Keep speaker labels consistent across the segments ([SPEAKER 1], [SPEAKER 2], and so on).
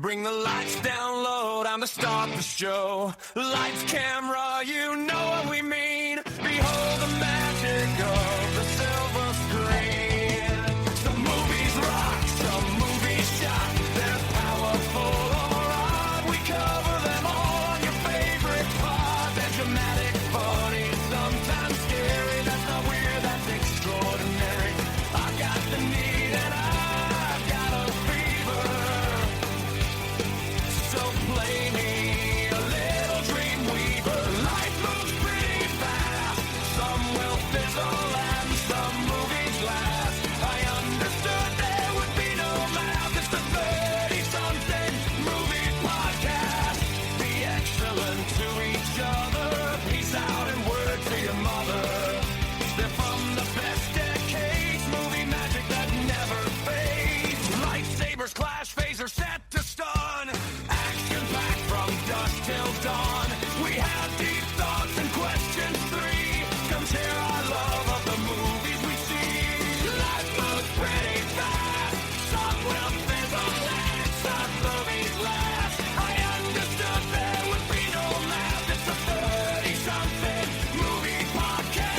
[SPEAKER 1] Bring the lights down low, time to start the show. Lights, camera, you know what we mean. Behold the magic of the silver screen. Some movies rock, some movies shock. They're powerful or odd. We cover them all on your favorite pod. They're dramatic, funny, sometimes scary. That's not weird, that's extraordinary. I got the need and I've got a fever. So play me a little dream weaver. Life moves pretty fast. Some will fizzle and some movies last. I understood there would be no math. It's the 30-something movie podcast. Be excellent to each other. Peace out and word to your mother. They're from the best decades. Movie magic that never fades. Lightsabers clash, phasers set to stun. Action-packed from dusk till dawn. We have deep thoughts and questions three. Come share our love of the movies we see. Life moves pretty fast. Some will fizzle and some movies last. I understood there would be no math. It's a 30-something movie podcast.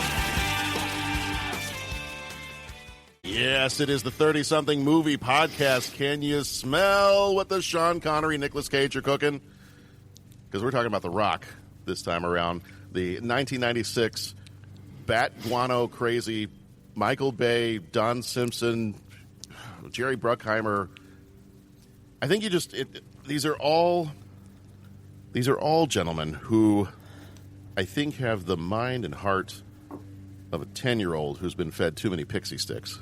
[SPEAKER 2] Yes, it is the 30-something movie podcast. Can you smell what the Sean Connery, Nicolas Cage are cooking? Because we're talking about The Rock this time around. The 1996 bat guano crazy Michael Bay, Don Simpson, Jerry Bruckheimer. I think these are all gentlemen who I think have the mind and heart of a 10-year-old who's been fed too many pixie sticks.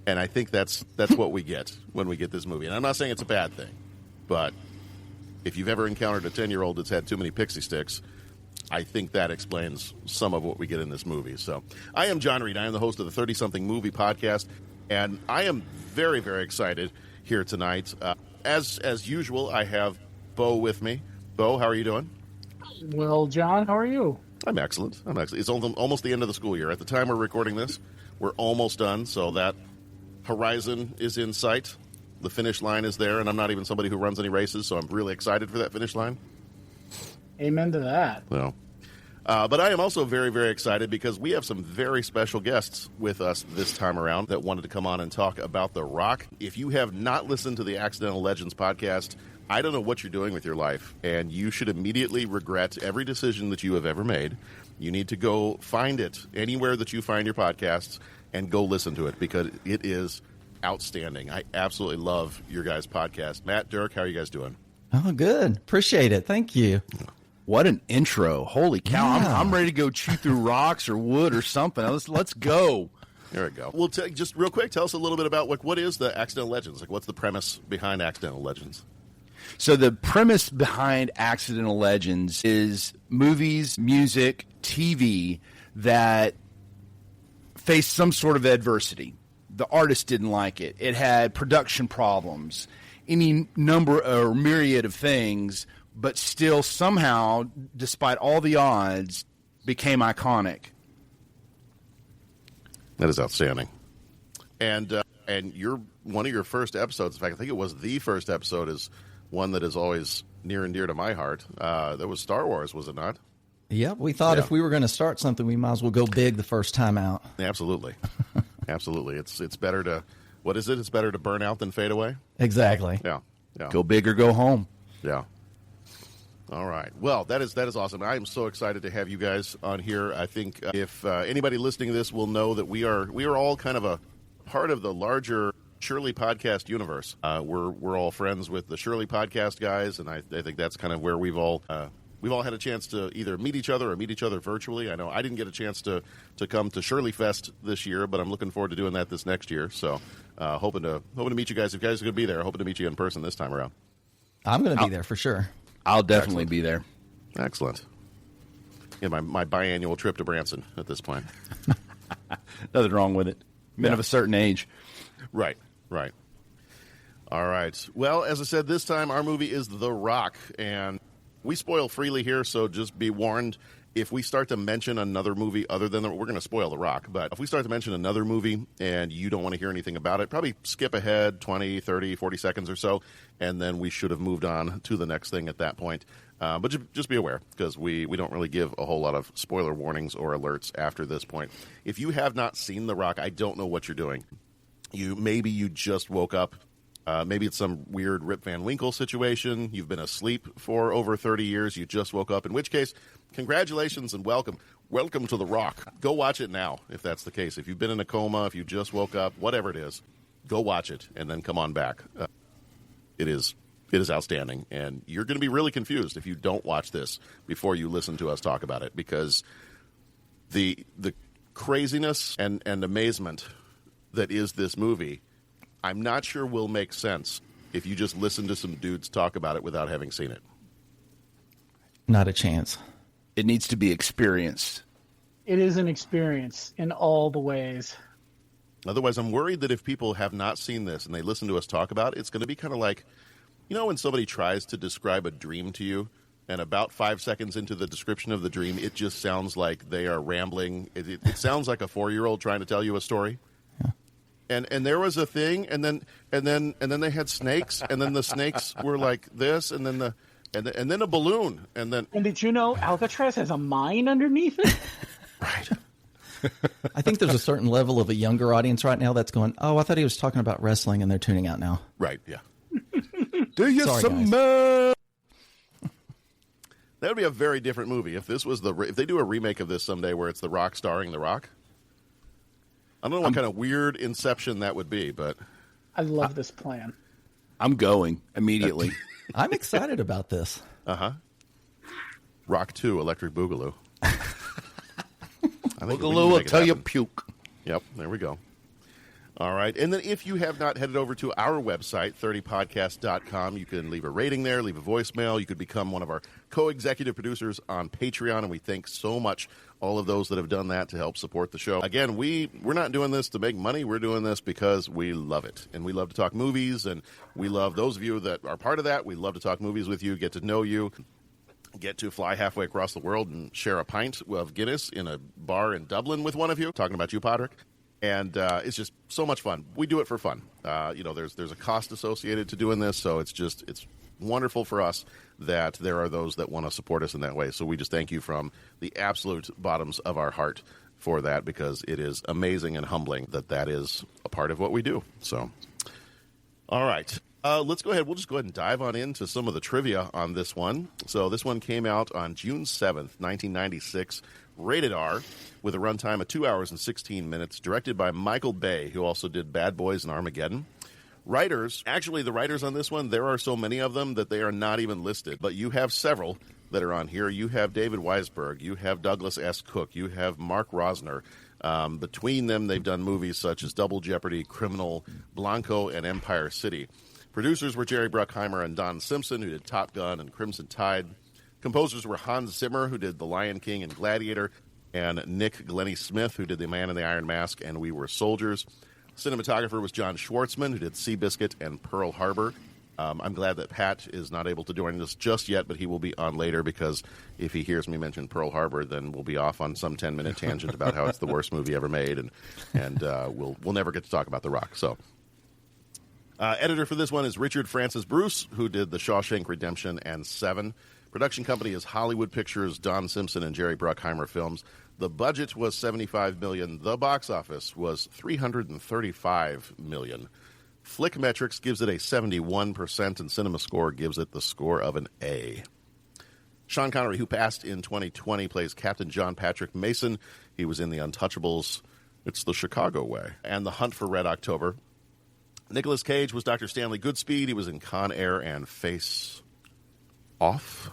[SPEAKER 2] And I think that's what we get when we get this movie. And I'm not saying it's a bad thing, but if you've ever encountered a 10-year-old that's had too many pixie sticks, I think that explains some of what we get in this movie. So I am John Reed. I am the host of the 30-something movie podcast, and I am very, very excited here tonight. As usual, I have Bo with me. Bo, how are you doing?
[SPEAKER 3] Well, John, how are you?
[SPEAKER 2] I'm excellent. It's almost the end of the school year. At the time we're recording this, we're almost done, so that horizon is in sight. The finish line is there, and I'm not even somebody who runs any races, so I'm really excited for that finish line.
[SPEAKER 3] Amen to that.
[SPEAKER 2] Well, but I am also very, very excited because we have some very special guests with us this time around that wanted to come on and talk about The Rock. If you have not listened to the Accidental Legends podcast, I don't know what you're doing with your life, and you should immediately regret every decision that you have ever made. You need to go find it anywhere that you find your podcasts and go listen to it because it is outstanding. I absolutely love your guys' podcast. Matt, Dirk, how are you guys doing?
[SPEAKER 4] Oh, good. Appreciate it. Thank you.
[SPEAKER 5] What an intro. Holy cow.
[SPEAKER 4] Yeah.
[SPEAKER 5] I'm ready to go chew through rocks or wood or something. Let's go.
[SPEAKER 2] There we go. Well, just real quick, tell us a little bit about what is the Accidental Legends? Like, what's the premise behind Accidental Legends?
[SPEAKER 5] So the premise behind Accidental Legends is movies, music, TV that face some sort of adversity. The artist didn't like it. It had production problems, any number or myriad of things, but still somehow, despite all the odds, became iconic.
[SPEAKER 2] That is outstanding. And one of your first episodes, in fact, I think it was the first episode, is one that is always near and dear to my heart. That was Star Wars, was it not?
[SPEAKER 4] Yep, we thought if we were going to start something, we might as well go big the first time out.
[SPEAKER 2] Absolutely. Absolutely. It's better to, what is it? It's better to burn out than fade away?
[SPEAKER 4] Exactly.
[SPEAKER 2] Yeah.
[SPEAKER 5] Go big or go home.
[SPEAKER 2] Yeah. All right. Well, that is awesome. I am so excited to have you guys on here. I think if anybody listening to this will know that we are all kind of a part of the larger Shirley podcast universe. We're all friends with the Shirley podcast guys, and I think that's kind of where we've all had a chance to either meet each other or meet each other virtually. I know I didn't get a chance to come to Shirley Fest this year, but I'm looking forward to doing that this next year. So hoping to meet you guys. If you guys are going to be there, hoping to meet you in person this time around.
[SPEAKER 4] I'm going to be there for sure.
[SPEAKER 5] I'll definitely be there.
[SPEAKER 2] Excellent. Yeah, my biannual trip to Branson at this point.
[SPEAKER 5] Nothing wrong with it. Men of a certain age.
[SPEAKER 2] Right. All right. Well, as I said, this time our movie is The Rock, and we spoil freely here, so just be warned. if we start to mention another movie other than we're going to spoil The Rock, but if we start to mention another movie and you don't want to hear anything about it, probably skip ahead 20, 30, 40 seconds or so, and then we should have moved on to the next thing at that point. But just be aware, because we don't really give a whole lot of spoiler warnings or alerts after this point. If you have not seen The Rock, I don't know what you're doing. Maybe you just woke up. Maybe it's some weird Rip Van Winkle situation. You've been asleep for over 30 years. You just woke up, in which case, congratulations and welcome. Welcome to The Rock. Go watch it now, if that's the case. If you've been in a coma, if you just woke up, whatever it is, go watch it and then come on back. It is outstanding, and you're going to be really confused if you don't watch this before you listen to us talk about it, because the craziness and amazement that is this movie, I'm not sure will make sense if you just listen to some dudes talk about it without having seen it.
[SPEAKER 4] Not a chance.
[SPEAKER 5] It needs to be experienced.
[SPEAKER 3] It is an experience in all the ways.
[SPEAKER 2] Otherwise, I'm worried that if people have not seen this and they listen to us talk about it, it's going to be kind of like, you know, when somebody tries to describe a dream to you, and about 5 seconds into the description of the dream, it just sounds like they are rambling. It sounds like a 4-year-old trying to tell you a story. Yeah. And there was a thing, and then they had snakes, and then the snakes were like this, and then a balloon, and then.
[SPEAKER 3] And did you know Alcatraz has a mine underneath it?
[SPEAKER 2] Right.
[SPEAKER 4] I think there's a certain level of a younger audience right now that's going, oh, I thought he was talking about wrestling, and they're tuning out now.
[SPEAKER 2] Right. Yeah.
[SPEAKER 5] Do you
[SPEAKER 4] Sorry,
[SPEAKER 5] some
[SPEAKER 4] guys.
[SPEAKER 2] That would be a very different movie if this was if they do a remake of this someday where it's The Rock starring The Rock. I don't know what kind of weird inception that would be, but
[SPEAKER 3] I love this plan.
[SPEAKER 5] I'm going immediately.
[SPEAKER 4] I'm excited about this.
[SPEAKER 2] Rock 2, Electric Boogaloo. I think we
[SPEAKER 5] Boogaloo
[SPEAKER 2] can
[SPEAKER 5] will
[SPEAKER 2] make it
[SPEAKER 5] tell you
[SPEAKER 2] happen.
[SPEAKER 5] puke.
[SPEAKER 2] Yep, there we go. All right. And then if you have not headed over to our website, 30podcast.com, you can leave a rating there, leave a voicemail. You could become one of our co-executive producers on Patreon, and we thank so much all of those that have done that to help support the show. Again, we're not doing this to make money. We're doing this because we love it, and we love to talk movies, and we love those of you that are part of that. We love to talk movies with you, get to know you, get to fly halfway across the world and share a pint of Guinness in a bar in Dublin with one of you, talking about you, Podrick. And it's just so much fun. We do it for fun. There's a cost associated to doing this, so it's wonderful for us that there are those that want to support us in that way. So we just thank you from the absolute bottoms of our heart for that, because it is amazing and humbling that is a part of what we do. So, all right. Let's go ahead. We'll just go ahead and dive on into some of the trivia on this one. So this one came out on June 7th, 1996, rated R, with a runtime of 2 hours and 16 minutes, directed by Michael Bay, who also did Bad Boys and Armageddon. Writers, actually the writers on this one, there are so many of them that they are not even listed, but you have several that are on here. You have David Weisberg, you have Douglas S. Cook, you have Mark Rosner. Between them, they've done movies such as Double Jeopardy, Criminal, Blanco, and Empire City. Producers were Jerry Bruckheimer and Don Simpson, who did Top Gun and Crimson Tide. Composers were Hans Zimmer, who did The Lion King and Gladiator, and Nick Glennie Smith, who did The Man in the Iron Mask and We Were Soldiers. Cinematographer was John Schwartzman, who did Seabiscuit and Pearl Harbor. I'm glad that Pat is not able to join us just yet, but he will be on later, because if he hears me mention Pearl Harbor, then we'll be off on some 10-minute tangent about how it's the worst movie ever made, and we'll never get to talk about The Rock. So, editor for this one is Richard Francis Bruce, who did The Shawshank Redemption and Seven. Production company is Hollywood Pictures, Don Simpson, and Jerry Bruckheimer Films. The budget was $75 million. The box office was $335 million. Flickmetrics gives it a 71%, and CinemaScore gives it the score of an A. Sean Connery, who passed in 2020, plays Captain John Patrick Mason. He was in The Untouchables, It's the Chicago Way, and The Hunt for Red October. Nicolas Cage was Dr. Stanley Goodspeed. He was in Con Air and Face Off.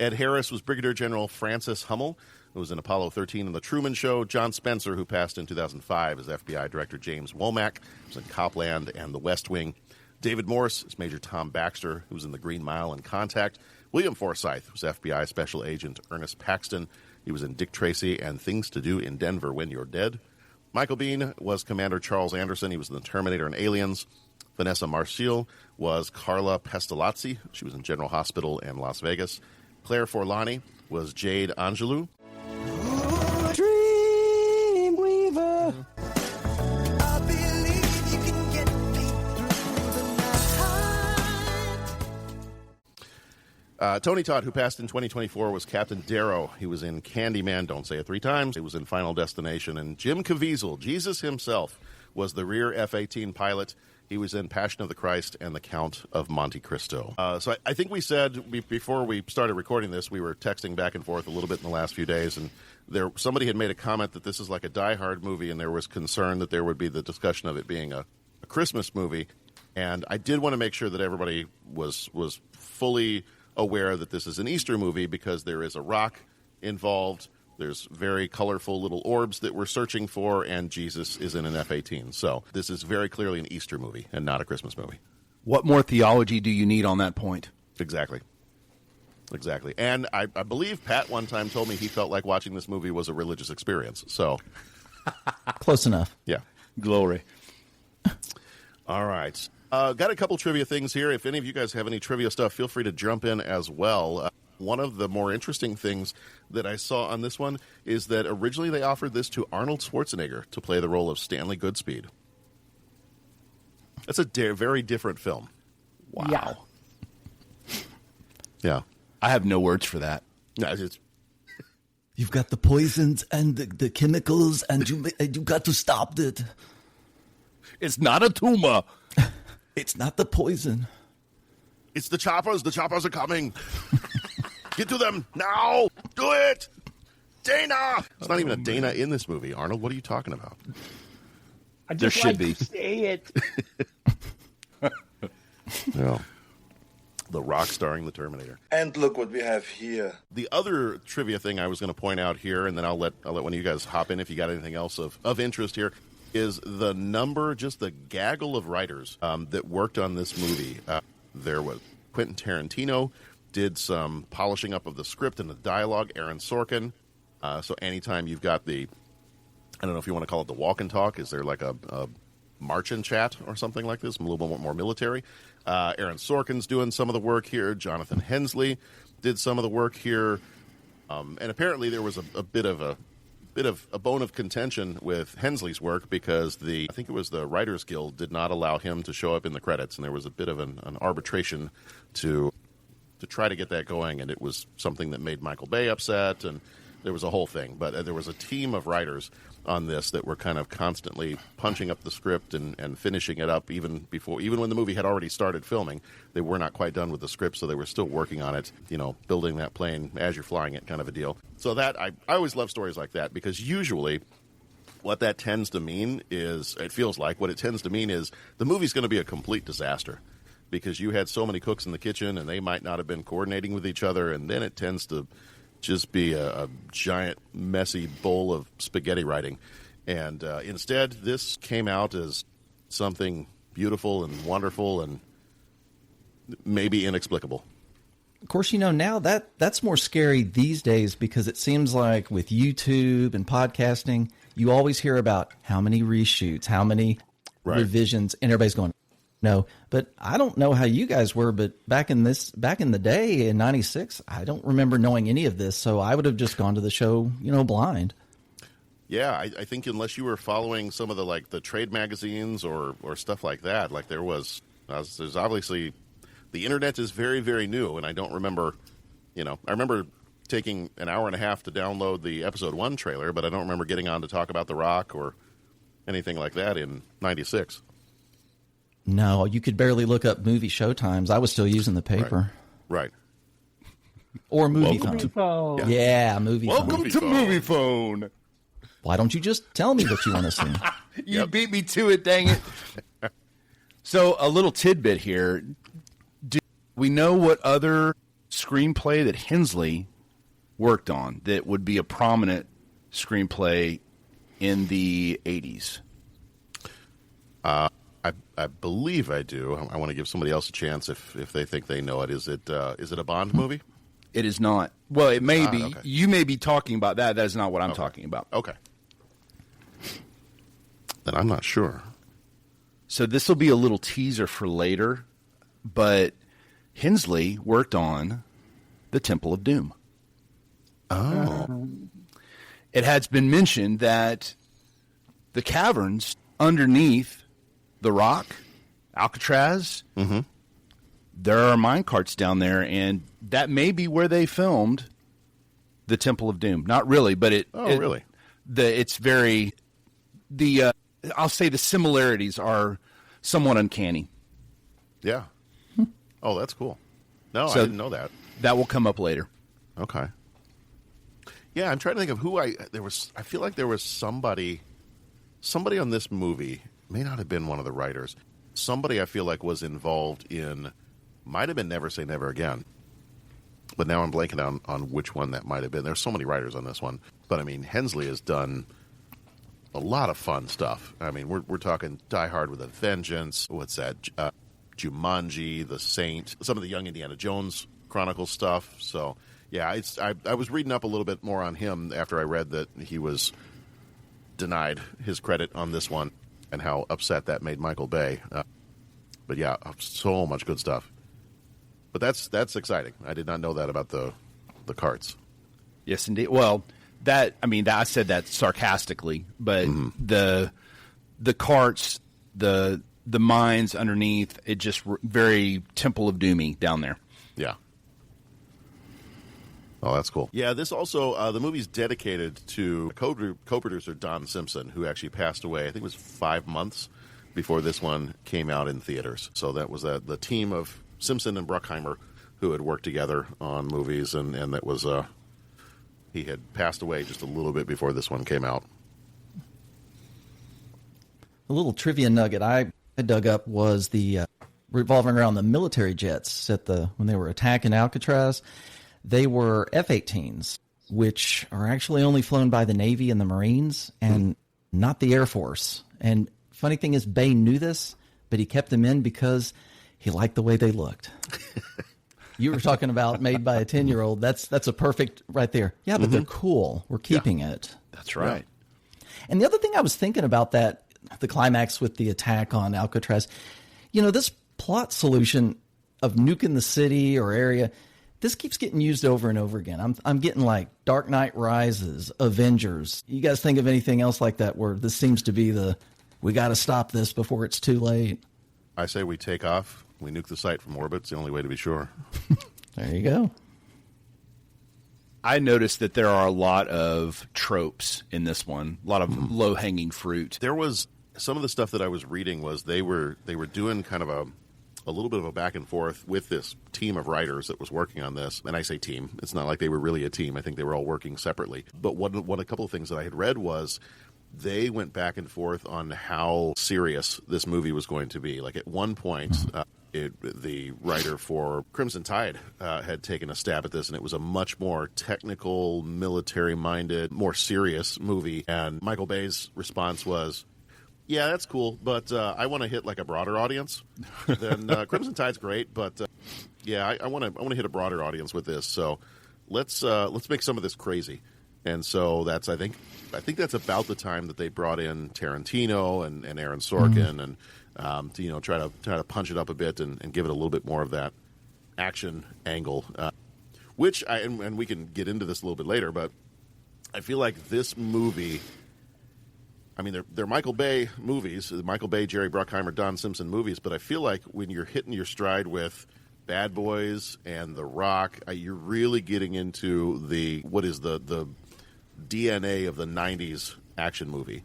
[SPEAKER 2] Ed Harris was Brigadier General Francis Hummel, who was in Apollo 13 and The Truman Show. John Spencer, who passed in 2005, is FBI Director James Womack, who was in Copland and The West Wing. David Morse is Major Tom Baxter, who was in The Green Mile and Contact. William Forsythe was FBI Special Agent Ernest Paxton. He was in Dick Tracy and Things to Do in Denver When You're Dead. Michael Biehn was Commander Charles Anderson. He was in The Terminator and Aliens. Vanessa Marcil was Carla Pestalozzi. She was in General Hospital and Las Vegas. Claire Forlani was Jade Angelou.
[SPEAKER 4] Dreamweaver.
[SPEAKER 1] I believe you can get me through the night.
[SPEAKER 2] Tony Todd, who passed in 2024, was Captain Darrow. He was in Candyman, don't say it 3 times. He was in Final Destination. And Jim Caviezel, Jesus himself, was the rear F-18 pilot. He was in Passion of the Christ and The Count of Monte Cristo. So I think we said before we started recording this, we were texting back and forth a little bit in the last few days, and somebody had made a comment that this is like a Die Hard movie, and there was concern that there would be the discussion of it being a Christmas movie. And I did want to make sure that everybody was fully aware that this is an Easter movie because there is a rock involved. There's very colorful little orbs that we're searching for, and Jesus is in an F-18. So this is very clearly an Easter movie and not a Christmas movie.
[SPEAKER 5] What more theology do you need on that point?
[SPEAKER 2] Exactly. And I believe Pat one time told me he felt like watching this movie was a religious experience. So
[SPEAKER 4] Close enough.
[SPEAKER 2] yeah.
[SPEAKER 5] Glory.
[SPEAKER 2] All right. Got a couple trivia things here. If any of you guys have any trivia stuff, feel free to jump in as well. One of the more interesting things that I saw on this one is that originally they offered this to Arnold Schwarzenegger to play the role of Stanley Goodspeed. That's a very different film.
[SPEAKER 5] Wow.
[SPEAKER 2] Yeah.
[SPEAKER 5] I have no words for that.
[SPEAKER 2] No, it's,
[SPEAKER 4] You've got the poisons and the chemicals, and you got to stop it.
[SPEAKER 5] It's not a tumor.
[SPEAKER 4] It's not the poison.
[SPEAKER 2] it's the choppers. The choppers are coming. Get to them now. Do it. Dana. It's not even a Dana in this movie, Arnold. What are you talking about?
[SPEAKER 3] I
[SPEAKER 5] There
[SPEAKER 3] just
[SPEAKER 5] should
[SPEAKER 3] like
[SPEAKER 5] be.
[SPEAKER 3] to say it.
[SPEAKER 2] Yeah. The Rock starring the Terminator.
[SPEAKER 6] And look what we have here.
[SPEAKER 2] The other trivia thing I was going to point out here, and then I'll let one of you guys hop in if you got anything else of interest here, is the number, just the gaggle of writers that worked on this movie. There was Quentin Tarantino did some polishing up of the script and the dialogue. Aaron Sorkin. So anytime you've got I don't know if you want to call it the walk and talk. Is there like a march and chat or something like this? A little bit more military. Aaron Sorkin's doing some of the work here. Jonathan Hensley did some of the work here. And apparently there was a bit of a bone of contention with Hensley's work because I think it was the Writers Guild did not allow him to show up in the credits, and there was a bit of an arbitration to try to get that going, and it was something that made Michael Bay upset, and there was a whole thing. But there was a team of writers on this that were kind of constantly punching up the script and finishing it up even when the movie had already started filming. They were not quite done with the script, so they were still working on it, building that plane as you're flying it kind of a deal. So that I always love stories like that, because usually what that tends to mean is, it feels like what it tends to mean is the movie's going to be a complete disaster because you had so many cooks in the kitchen and they might not have been coordinating with each other, and then it tends to just be a giant, messy bowl of spaghetti writing. And instead, this came out as something beautiful and wonderful and maybe inexplicable.
[SPEAKER 4] Of course, now that's more scary these days because it seems like with YouTube and podcasting, you always hear about how many reshoots, how many revisions, and everybody's going, no. But I don't know how you guys were, but back in the day in '96, I don't remember knowing any of this, so I would have just gone to the show, blind.
[SPEAKER 2] Yeah, I think unless you were following some of the trade magazines or stuff like that, like there's obviously the internet is very, very new, and I don't remember, I remember taking an hour and a half to download the episode 1 trailer, but I don't remember getting on to talk about The Rock or anything like that in '96.
[SPEAKER 4] No, you could barely look up movie showtimes. I was still using the paper.
[SPEAKER 2] Right.
[SPEAKER 4] Or movie
[SPEAKER 2] Welcome
[SPEAKER 4] phone.
[SPEAKER 3] phone.
[SPEAKER 4] Yeah, movie phone.
[SPEAKER 5] Welcome to Movie Phone.
[SPEAKER 4] Why don't you just tell me what you want to see?
[SPEAKER 5] You beat me to it, dang it. So, a little tidbit here. Do we know what other screenplay that Hensley worked on that would be a prominent screenplay in the 80s?
[SPEAKER 2] I believe I do. I want to give somebody else a chance if they think they know it. Is it a Bond movie?
[SPEAKER 5] It is not. Well, it may be.
[SPEAKER 2] Okay.
[SPEAKER 5] You may be talking about that. That is not what I'm talking about.
[SPEAKER 2] Okay. Then I'm not sure.
[SPEAKER 5] So this will be a little teaser for later, but Hensley worked on the Temple of Doom.
[SPEAKER 2] Oh.
[SPEAKER 5] It has been mentioned that the caverns underneath the rock, Alcatraz, there are mine carts down there, and that may be where they filmed the Temple of Doom. Not really, but
[SPEAKER 2] really?
[SPEAKER 5] It's very I'll say the similarities are somewhat uncanny.
[SPEAKER 2] Yeah. Oh, that's cool. No,
[SPEAKER 5] So-
[SPEAKER 2] I didn't know that.
[SPEAKER 5] That will come up later.
[SPEAKER 2] Okay. Yeah, I'm trying to think of who I feel like there was somebody on this movie, may not have been one of the writers. Somebody I feel like was involved in, might have been Never Say Never Again. But now I'm blanking on which one that might have been. There's so many writers on this one. But I mean, Hensley has done a lot of fun stuff. I mean, we're talking Die Hard with a Vengeance. What's that? Jumanji, The Saint, some of the Young Indiana Jones Chronicle stuff. So, yeah, I was reading up a little bit more on him after I read that he was denied his credit on this one and how upset that made Michael Bay. But yeah, so much good stuff. But that's exciting. I did not know that about the carts.
[SPEAKER 5] Yes, indeed. Well, I said that sarcastically, but the carts, the mines underneath, it just very Temple of Doomy down there.
[SPEAKER 2] Yeah. Oh, that's cool. Yeah, this also, the movie's dedicated to co-producer Don Simpson, who actually passed away, I think it was 5 months before this one came out in theaters. So that was the team of Simpson and Bruckheimer who had worked together on movies, and that was, he had passed away just a little bit before this one came out.
[SPEAKER 4] A little trivia nugget I dug up was the revolving around the military jets when they were attacking Alcatraz. They were F-18s, which are actually only flown by the Navy and the Marines and not the Air Force. And funny thing is, Bay knew this, but he kept them in because he liked the way they looked. You were talking about made by a 10-year-old. That's a perfect right there. Yeah, but they're cool. We're keeping it.
[SPEAKER 5] That's right.
[SPEAKER 4] And the other thing I was thinking about the climax with the attack on Alcatraz, this plot solution of nuking the city or area, this keeps getting used over and over again. I'm getting like Dark Knight Rises, Avengers. You guys think of anything else like that where this seems to be we got to stop this before it's too late?
[SPEAKER 2] I say we take off. We nuke the site from orbit. It's the only way to be sure.
[SPEAKER 4] There you go.
[SPEAKER 5] I noticed that there are a lot of tropes in this one, a lot of low-hanging fruit.
[SPEAKER 2] There was some of the stuff that I was reading was they were doing kind of a little bit of a back and forth with this team of writers that was working on this. And I say team, it's not like they were really a team. I think they were all working separately. But a couple of things that I had read was they went back and forth on how serious this movie was going to be. Like at one point, the writer for Crimson Tide had taken a stab at this, and it was a much more technical, military-minded, more serious movie. And Michael Bay's response was, yeah, that's cool, but I want to hit like a broader audience. Then Crimson Tide's great, but yeah, I want to hit a broader audience with this. So let's make some of this crazy. And so that's I think that's about the time that they brought in Tarantino and Aaron Sorkin and to try to punch it up a bit and give it a little bit more of that action angle. Which and we can get into this a little bit later, but I feel like this movie. I mean, they're Michael Bay movies, Michael Bay, Jerry Bruckheimer, Don Simpson movies, but I feel like when you're hitting your stride with Bad Boys and The Rock, you're really getting into what is the DNA of the 90s action movie.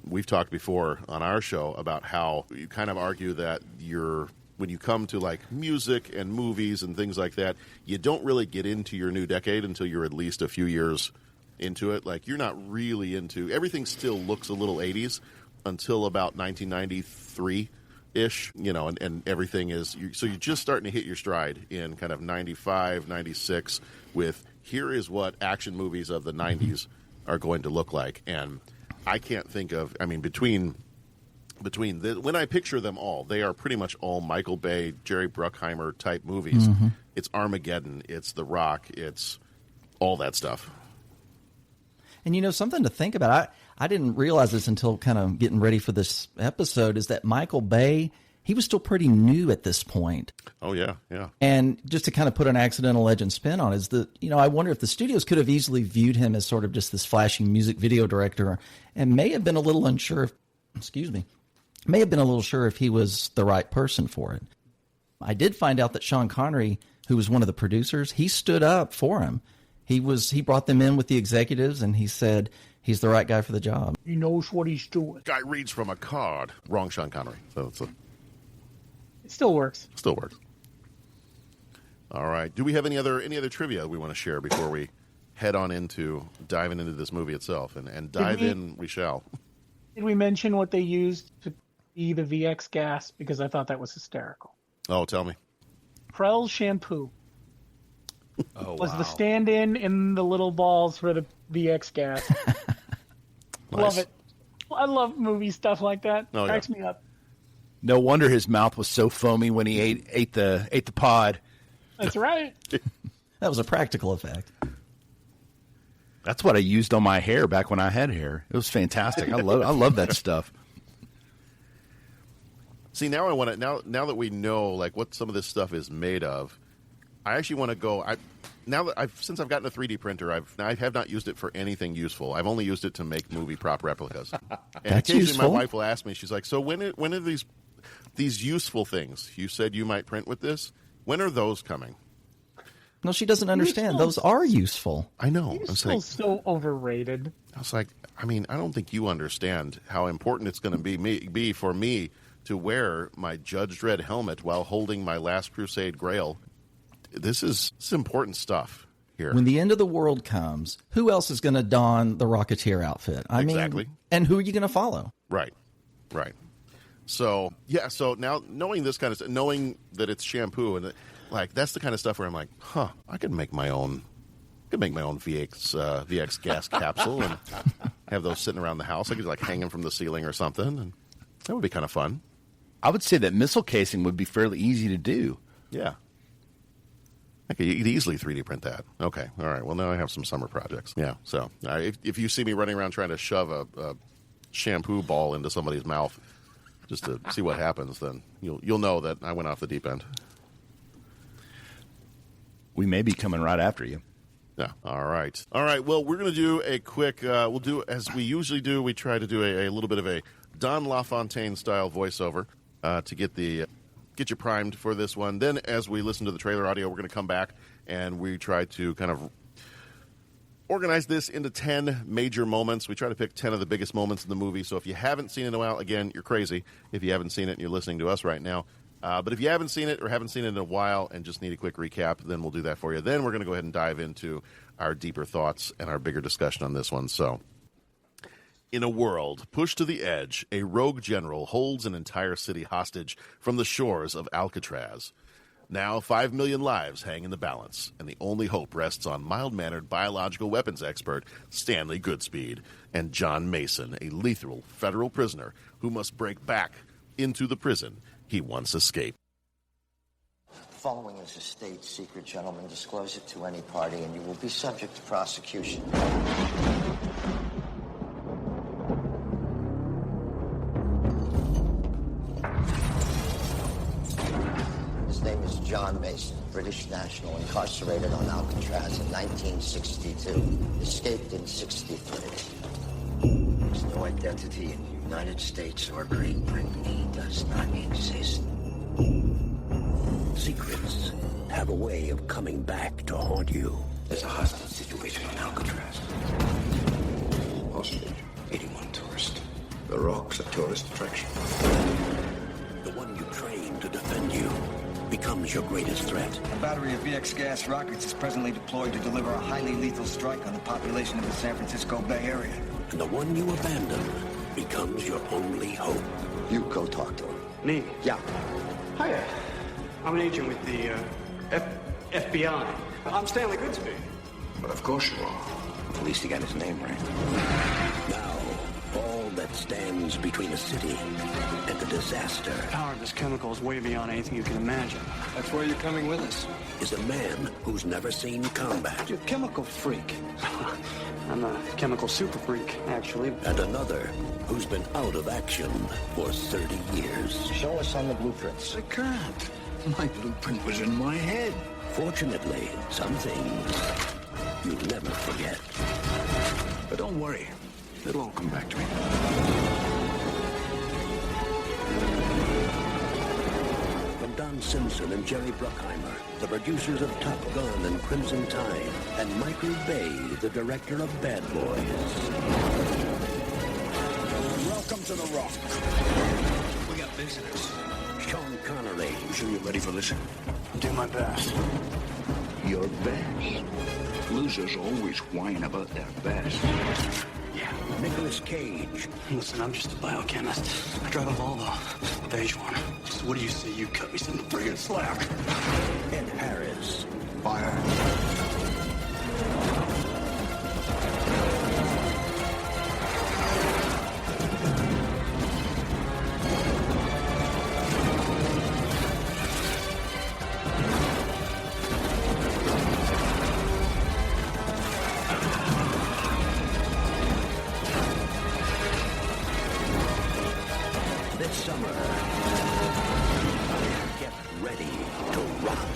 [SPEAKER 2] We've talked before on our show about how you kind of argue that when you come to like music and movies and things like that, you don't really get into your new decade until you're at least a few years into it. Like you're not really into everything. Still looks a little 80s until about 1993-ish, and everything is so you're just starting to hit your stride in kind of 95, 96 with here is what action movies of the 90s are going to look like. And I can't think of, between when I picture them all, they are pretty much all Michael Bay, Jerry Bruckheimer type movies. It's Armageddon, it's The Rock, it's all that stuff.
[SPEAKER 4] And something to think about, I didn't realize this until kind of getting ready for this episode, is that Michael Bay, he was still pretty new at this point.
[SPEAKER 2] Oh, yeah, yeah.
[SPEAKER 4] And just to kind of put an accidental legend spin on it is that, I wonder if the studios could have easily viewed him as sort of just this flashy music video director and may have been a little unsure if he was the right person for it. I did find out that Sean Connery, who was one of the producers, he stood up for him. He brought them in with the executives, and he said he's the right guy for the job.
[SPEAKER 3] He knows what he's doing.
[SPEAKER 2] Guy reads from a card. Wrong Sean Connery. So
[SPEAKER 3] It still works.
[SPEAKER 2] still works. All right. Do we have any other trivia we want to share before we head on into diving into this movie itself? And dive in we shall.
[SPEAKER 3] Did we mention what they used to be the VX gas? Because I thought that was hysterical.
[SPEAKER 2] Oh, tell me.
[SPEAKER 3] Prell's shampoo was
[SPEAKER 5] wow.
[SPEAKER 3] the stand-in in the little balls for the VX gas. Love it. I love movie stuff like that.
[SPEAKER 2] Oh,
[SPEAKER 3] Cracks
[SPEAKER 2] yeah.
[SPEAKER 3] me up.
[SPEAKER 5] No wonder his mouth was so foamy when he ate the pod.
[SPEAKER 3] That's right.
[SPEAKER 4] That was a practical effect.
[SPEAKER 5] That's what I used on my hair back when I had hair. It was fantastic. I love that stuff.
[SPEAKER 2] See, now I want to now that we know like what some of this stuff is made of, I actually want to go. Since I've gotten a 3D printer, I have not used it for anything useful. I've only used it to make movie prop replicas. And
[SPEAKER 4] That's
[SPEAKER 2] occasionally
[SPEAKER 4] useful.
[SPEAKER 2] my wife will ask me, she's like, "So when are these useful things you said you might print with this? When are those coming?"
[SPEAKER 4] No, she doesn't understand.
[SPEAKER 3] Useful.
[SPEAKER 4] Those are useful.
[SPEAKER 2] I know.
[SPEAKER 3] He's
[SPEAKER 2] I'm
[SPEAKER 3] still
[SPEAKER 2] saying,
[SPEAKER 3] so overrated.
[SPEAKER 2] I was like, I mean, I don't think you understand how important it's going to be for me to wear my Judge Dredd helmet while holding my Last Crusade Grail. This is important stuff here.
[SPEAKER 4] When the end of the world comes, who else is going to don the Rocketeer outfit?
[SPEAKER 2] Exactly.
[SPEAKER 4] And who are you going to follow?
[SPEAKER 2] Right. So, yeah, so now knowing this kind of stuff, knowing that it's shampoo, and like that's the kind of stuff where I'm like, I could make my own VX gas capsule and have those sitting around the house. I could like hang them from the ceiling or something, and that would be kind of fun.
[SPEAKER 5] I would say that missile casing would be fairly easy to do.
[SPEAKER 2] Yeah. Okay, you could easily 3D print that. Okay, all right. Well, now I have some summer projects. Yeah, so if you see me running around trying to shove a shampoo ball into somebody's mouth just to see what happens, then you'll know that I went off the deep end.
[SPEAKER 5] We may be coming right after you.
[SPEAKER 2] Yeah. All right. Well, we're going to do a quick. We'll do as we usually do. We try to do a little bit of a Don LaFontaine style voiceover to get you primed for this one. Then, as we listen to the trailer audio, we're going to come back and we try to kind of organize this into 10 major moments. We try to pick 10 of the biggest moments in the movie. So if you haven't seen it in a while, again, you're crazy if you haven't seen it and you're listening to us right now. But if you haven't seen it or haven't seen it in a while and just need a quick recap, then we'll do that for you. Then we're going to go ahead and dive into our deeper thoughts and our bigger discussion on this one. So, in a world pushed to the edge, a rogue general holds an entire city hostage from the shores of Alcatraz. Now, 5 million lives hang in the balance, and the only hope rests on mild-mannered biological weapons expert Stanley Goodspeed and John Mason, a lethal federal prisoner who must break back into the prison he once escaped.
[SPEAKER 7] Following is a state secret, gentlemen. Disclose it to any party, and you will be subject to prosecution. His name is John Mason, British national, incarcerated on Alcatraz in 1962. Escaped in 63. There's no identity in the United States or Great Britain. He does not exist.
[SPEAKER 8] Secrets have a way of coming back to haunt you.
[SPEAKER 7] There's a hostage situation on Alcatraz.
[SPEAKER 8] Hostage?
[SPEAKER 7] 81 tourists.
[SPEAKER 8] The Rock's a tourist attraction. The one you train to defend you becomes your greatest threat.
[SPEAKER 9] A battery of VX gas rockets is presently deployed to deliver a highly lethal strike on the population of the San Francisco Bay Area.
[SPEAKER 8] And the one you abandon becomes your only hope.
[SPEAKER 7] You go talk to him.
[SPEAKER 10] Me?
[SPEAKER 7] Yeah.
[SPEAKER 10] Hiya. I'm an agent with the FBI. I'm Stanley Goodspeed.
[SPEAKER 8] But of course you are.
[SPEAKER 7] At least he got his name right.
[SPEAKER 8] Now, all that what stands between a city and a disaster.
[SPEAKER 10] The power of this chemical is way beyond anything you can imagine.
[SPEAKER 9] That's why you're coming with us.
[SPEAKER 8] Is a man who's never seen combat.
[SPEAKER 9] You're a chemical freak.
[SPEAKER 10] I'm a chemical super freak, actually.
[SPEAKER 8] And another who's been out of action for 30 years.
[SPEAKER 7] Show us on the blueprints.
[SPEAKER 9] I can't. My blueprint was in my head.
[SPEAKER 8] Fortunately, some things you never forget.
[SPEAKER 9] But don't worry. It'll all come back to me.
[SPEAKER 8] From Don Simpson and Jerry Bruckheimer, the producers of Top Gun and Crimson Tide, and Michael Bay, the director of Bad Boys.
[SPEAKER 9] Welcome to the Rock. We got visitors.
[SPEAKER 8] Sean Connery.
[SPEAKER 9] You sure you're ready for this?
[SPEAKER 10] I'll do my best.
[SPEAKER 9] Your best. Losers always whine about their best.
[SPEAKER 10] Yeah.
[SPEAKER 8] Nicolas Cage.
[SPEAKER 10] Listen, I'm just a biochemist. I drive a Volvo, a beige one. So what do you say you cut me some friggin' slack?
[SPEAKER 8] Ed Harris.
[SPEAKER 9] Fire.
[SPEAKER 8] This summer, get ready to rock.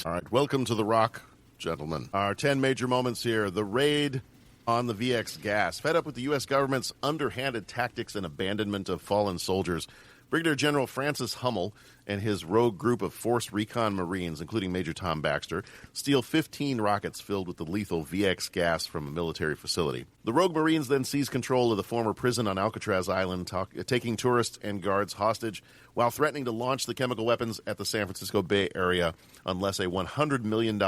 [SPEAKER 2] All right, welcome to The Rock, gentlemen. Our 10 major moments here. The raid on the VX gas. Fed up with the U.S. government's underhanded tactics and abandonment of fallen soldiers, Brigadier General Francis Hummel and his rogue group of Force Recon Marines, including Major Tom Baxter, steal 15 rockets filled with the lethal VX gas from a military facility. The rogue Marines then seize control of the former prison on Alcatraz Island, taking tourists and guards hostage while threatening to launch the chemical weapons at the San Francisco Bay Area unless a $100 million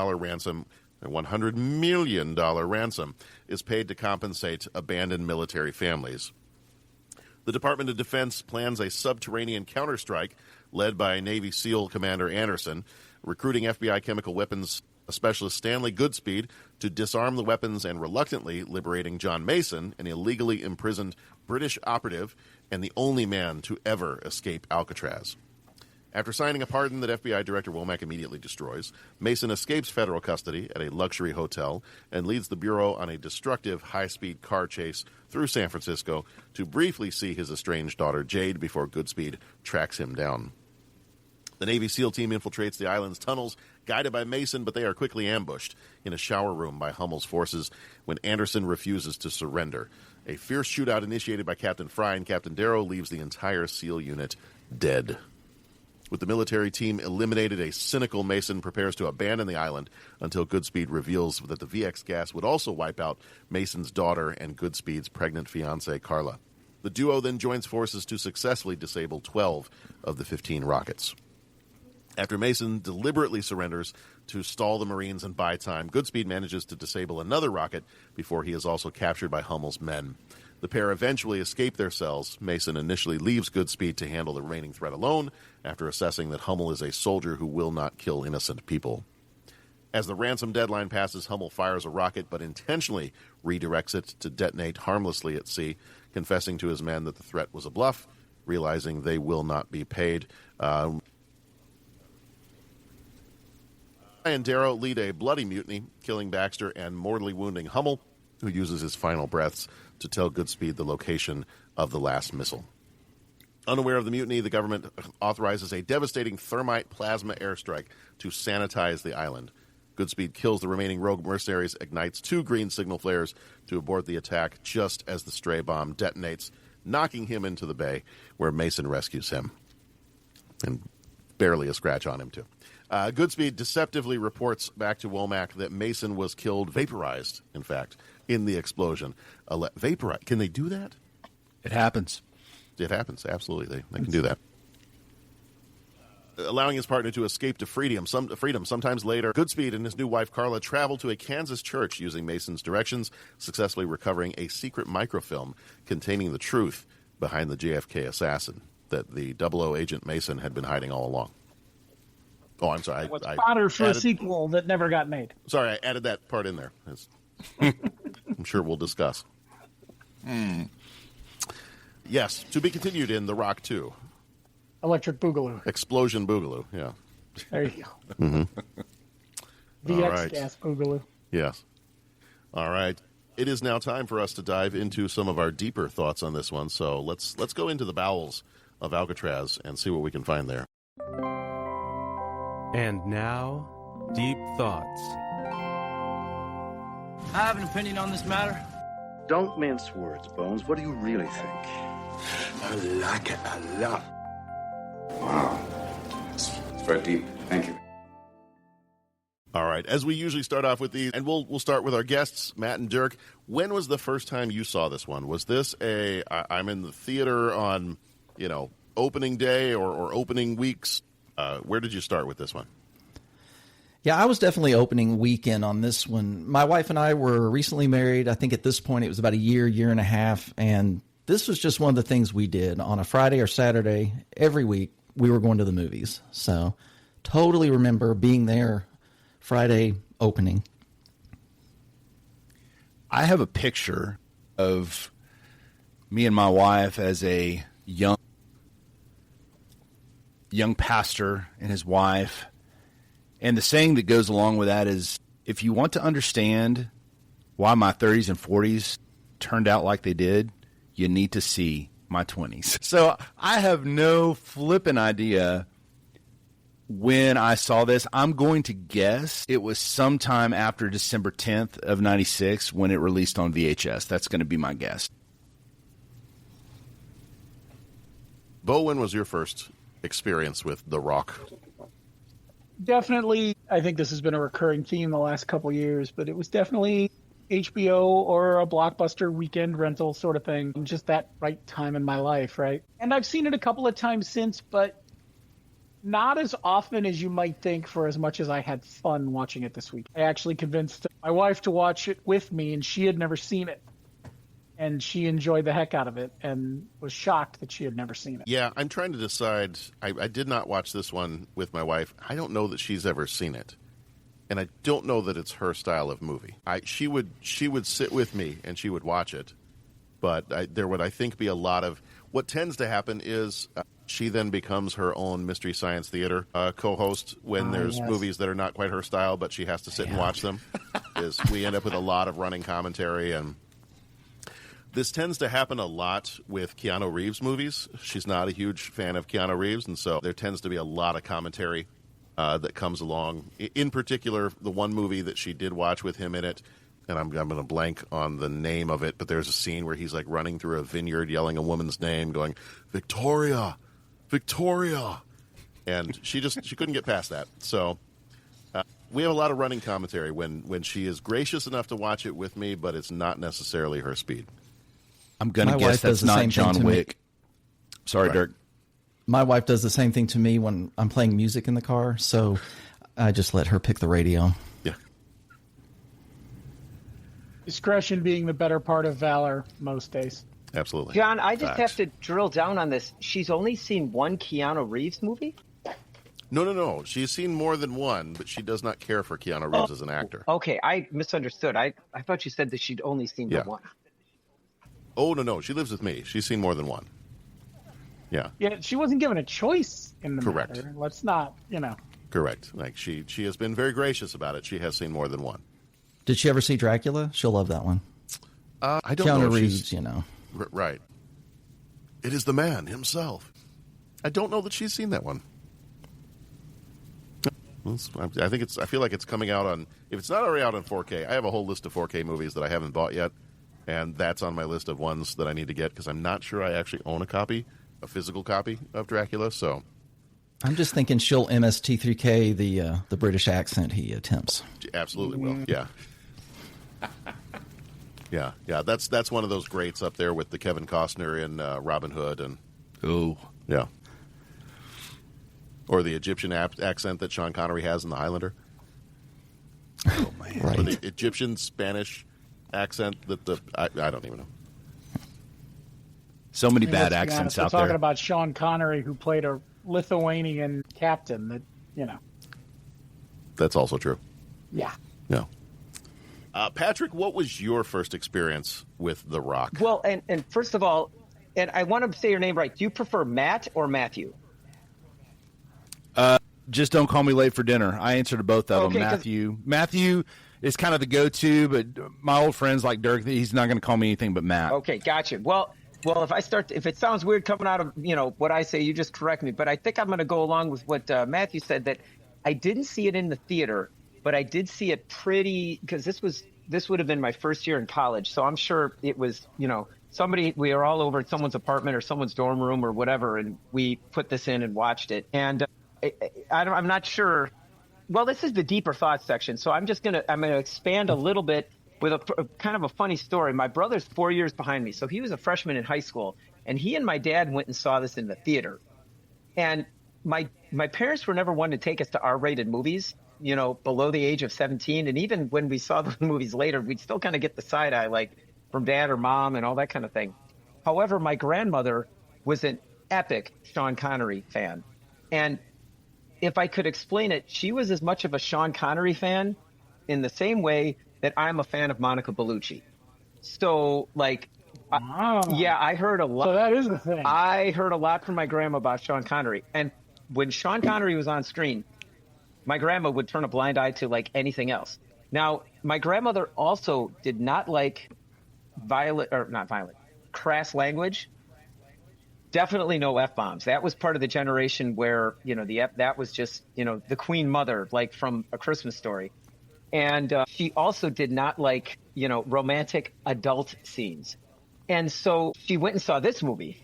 [SPEAKER 2] ransom is paid to compensate abandoned military families. The Department of Defense plans a subterranean counterstrike led by Navy SEAL Commander Anderson, recruiting FBI chemical weapons specialist Stanley Goodspeed to disarm the weapons and reluctantly liberating John Mason, an illegally imprisoned British operative and the only man to ever escape Alcatraz. After signing a pardon that FBI Director Womack immediately destroys, Mason escapes federal custody at a luxury hotel and leads the Bureau on a destructive high-speed car chase through San Francisco to briefly see his estranged daughter Jade before Goodspeed tracks him down. The Navy SEAL team infiltrates the island's tunnels, guided by Mason, but they are quickly ambushed in a shower room by Hummel's forces when Anderson refuses to surrender. A fierce shootout initiated by Captain Fry and Captain Darrow leaves the entire SEAL unit dead. With the military team eliminated, a cynical Mason prepares to abandon the island until Goodspeed reveals that the VX gas would also wipe out Mason's daughter and Goodspeed's pregnant fiancée, Carla. The duo then joins forces to successfully disable 12 of the 15 rockets. After Mason deliberately surrenders to stall the Marines and buy time, Goodspeed manages to disable another rocket before he is also captured by Hummel's men. The pair eventually escape their cells. Mason initially leaves Goodspeed to handle the remaining threat alone after assessing that Hummel is a soldier who will not kill innocent people. As the ransom deadline passes, Hummel fires a rocket but intentionally redirects it to detonate harmlessly at sea, confessing to his men that the threat was a bluff, realizing they will not be paid. And Darrow lead a bloody mutiny, killing Baxter and mortally wounding Hummel, who uses his final breaths to tell Goodspeed the location of the last missile. Unaware of the mutiny, the government authorizes a devastating thermite plasma airstrike to sanitize the island. Goodspeed kills the remaining rogue mercenaries, ignites 2 green signal flares to abort the attack just as the stray bomb detonates, knocking him into the bay, where Mason rescues him. And barely a scratch on him, too. Goodspeed deceptively reports back to Womack that Mason was killed, vaporized, in fact, in the explosion. Vaporized. Can they do that?
[SPEAKER 5] It happens.
[SPEAKER 2] It happens, absolutely. They can do that. Allowing his partner to escape to freedom. Sometimes later, Goodspeed and his new wife, Carla, travel to a Kansas church using Mason's directions, successfully recovering a secret microfilm containing the truth behind the JFK assassin that the 00 agent Mason had been hiding all along. Oh, I'm sorry.
[SPEAKER 3] Was
[SPEAKER 2] I
[SPEAKER 3] fodder for
[SPEAKER 2] added,
[SPEAKER 3] a sequel that never got made.
[SPEAKER 2] Sorry, I added that part in there. I'm sure we'll discuss. Yes, to be continued in The Rock 2.
[SPEAKER 3] Electric Boogaloo.
[SPEAKER 2] Explosion Boogaloo, yeah.
[SPEAKER 3] There you go.
[SPEAKER 2] Mm-hmm.
[SPEAKER 3] VX gas Boogaloo.
[SPEAKER 2] Yes. All right. It is now time for us to dive into some of our deeper thoughts on this one. So let's go into the bowels of Alcatraz and see what we can find there.
[SPEAKER 11] And now, Deep Thoughts.
[SPEAKER 12] I have an opinion on this matter.
[SPEAKER 8] Don't mince words, Bones. What do you really think?
[SPEAKER 10] I like it a lot. Wow. It's very deep. Thank you.
[SPEAKER 2] All right. As we usually start off with these, and we'll start with our guests, Matt and Dirk. When was the first time you saw this one? Was this I'm in the theater on, opening day or opening weeks? Where did you start with this one?
[SPEAKER 4] Yeah, I was definitely opening weekend on this one. My wife and I were recently married. I think at this point it was about a year and a half. And this was just one of the things we did on a Friday or Saturday. Every week we were going to the movies. So totally remember being there Friday opening.
[SPEAKER 5] I have a picture of me and my wife as a young pastor and his wife. And the saying that goes along with that is, if you want to understand why my 30s and 40s turned out like they did, you need to see my 20s. So I have no flipping idea when I saw this. I'm going to guess it was sometime after December 10th of 96 when it released on VHS. That's going to be my guess.
[SPEAKER 2] Bo, when was your first experience with The Rock?
[SPEAKER 3] Definitely, I think this has been a recurring theme the last couple years, but it was definitely HBO or a Blockbuster weekend rental sort of thing. Just that right time in my life, right? And I've seen it a couple of times since, but not as often as you might think, for as much as I had fun watching it this week. I actually convinced my wife to watch it with me, and she had never seen it. And she enjoyed the heck out of it and was shocked that she had never seen it.
[SPEAKER 2] Yeah, I'm trying to decide. I did not watch this one with my wife. I don't know that she's ever seen it. And I don't know that it's her style of movie. She would sit with me and she would watch it. But there would, I think, be a lot of... What tends to happen is... she then becomes her own Mystery Science Theater co-host when there's movies that are not quite her style, but she has to sit and watch them. We end up with a lot of running commentary, and this tends to happen a lot with Keanu Reeves movies. She's not a huge fan of Keanu Reeves, and so there tends to be a lot of commentary that comes along. In particular, the one movie that she did watch with him in it, and I'm going to blank on the name of it, but there's a scene where he's like running through a vineyard yelling a woman's name, going, Victoria! And she couldn't get past that. So we have a lot of running commentary when she is gracious enough to watch it with me, but it's not necessarily her speed.
[SPEAKER 5] I'm going to guess that's not John Wick. Sorry, Dirk.
[SPEAKER 4] My wife does the same thing to me when I'm playing music in the car, so I just let her pick the radio.
[SPEAKER 2] Yeah.
[SPEAKER 3] Discretion being the better part of valor most days.
[SPEAKER 2] Absolutely.
[SPEAKER 13] John, I just have to drill down on this. She's only seen one Keanu Reeves movie?
[SPEAKER 2] No. She's seen more than one, but she does not care for Keanu Reeves as an actor.
[SPEAKER 13] Okay, I misunderstood. I thought you said that she'd only seen the one.
[SPEAKER 2] Oh, no. She lives with me. She's seen more than one. Yeah.
[SPEAKER 3] Yeah, she wasn't given a choice in the
[SPEAKER 2] Correct.
[SPEAKER 3] matter. Let's not,
[SPEAKER 2] Correct. Like she has been very gracious about it. She has seen more than one.
[SPEAKER 4] Did she ever see Dracula? She'll love that one.
[SPEAKER 2] I don't know.
[SPEAKER 4] Keanu Reeves,
[SPEAKER 2] Right. It is the man himself. I don't know that she's seen that one. I feel like it's coming out on... If it's not already out on 4K, I have a whole list of 4K movies that I haven't bought yet, and that's on my list of ones that I need to get, because I'm not sure I actually own a physical copy of Dracula, so...
[SPEAKER 4] I'm just thinking she'll MST3K the British accent he attempts.
[SPEAKER 2] She absolutely will, yeah. Yeah. That's one of those greats up there with the Kevin Costner in Robin Hood, and yeah, or the Egyptian accent that Sean Connery has in The Highlander.
[SPEAKER 5] Oh man,
[SPEAKER 2] right. Or the Egyptian Spanish accent that I don't even know.
[SPEAKER 5] So many bad accents out there.
[SPEAKER 3] We're talking about Sean Connery, who played a Lithuanian captain.
[SPEAKER 2] That's also true.
[SPEAKER 3] Yeah.
[SPEAKER 2] Yeah. Patrick, what was your first experience with The Rock?
[SPEAKER 13] Well, and first of all, and I want to say your name right. Do you prefer Matt or Matthew?
[SPEAKER 5] Just don't call me late for dinner. I answer to both of them.
[SPEAKER 13] 'Cause-
[SPEAKER 5] Matthew is kind of the go-to, but my old friends like Dirk, he's not going to call me anything but Matt.
[SPEAKER 13] Okay, gotcha. Well, if it sounds weird coming out of what I say, you just correct me. But I think I'm going to go along with what Matthew said, that I didn't see it in the theater, but I did see it because this would have been my first year in college, so I'm sure it was we were all over at someone's apartment or someone's dorm room or whatever, and we put this in and watched it. And I'm not sure. Well, this is the deeper thoughts section, so I'm gonna expand a little bit with a kind of a funny story. My brother's 4 years behind me, so he was a freshman in high school, and he and my dad went and saw this in the theater. And my parents were never one to take us to R-rated movies, below the age of 17. And even when we saw the movies later, we'd still kind of get the side eye, like from dad or mom and all that kind of thing. However, my grandmother was an epic Sean Connery fan. And if I could explain it, she was as much of a Sean Connery fan in the same way that I'm a fan of Monica Bellucci. So, I heard a lot.
[SPEAKER 3] So that is the thing.
[SPEAKER 13] I heard a lot from my grandma about Sean Connery. And when Sean Connery was on screen, my grandma would turn a blind eye to anything else. Now, my grandmother also did not like crass language. Definitely no F-bombs. That was part of the generation where, that was just, the Queen Mother, like from A Christmas Story. And she also did not like, romantic adult scenes. And so she went and saw this movie,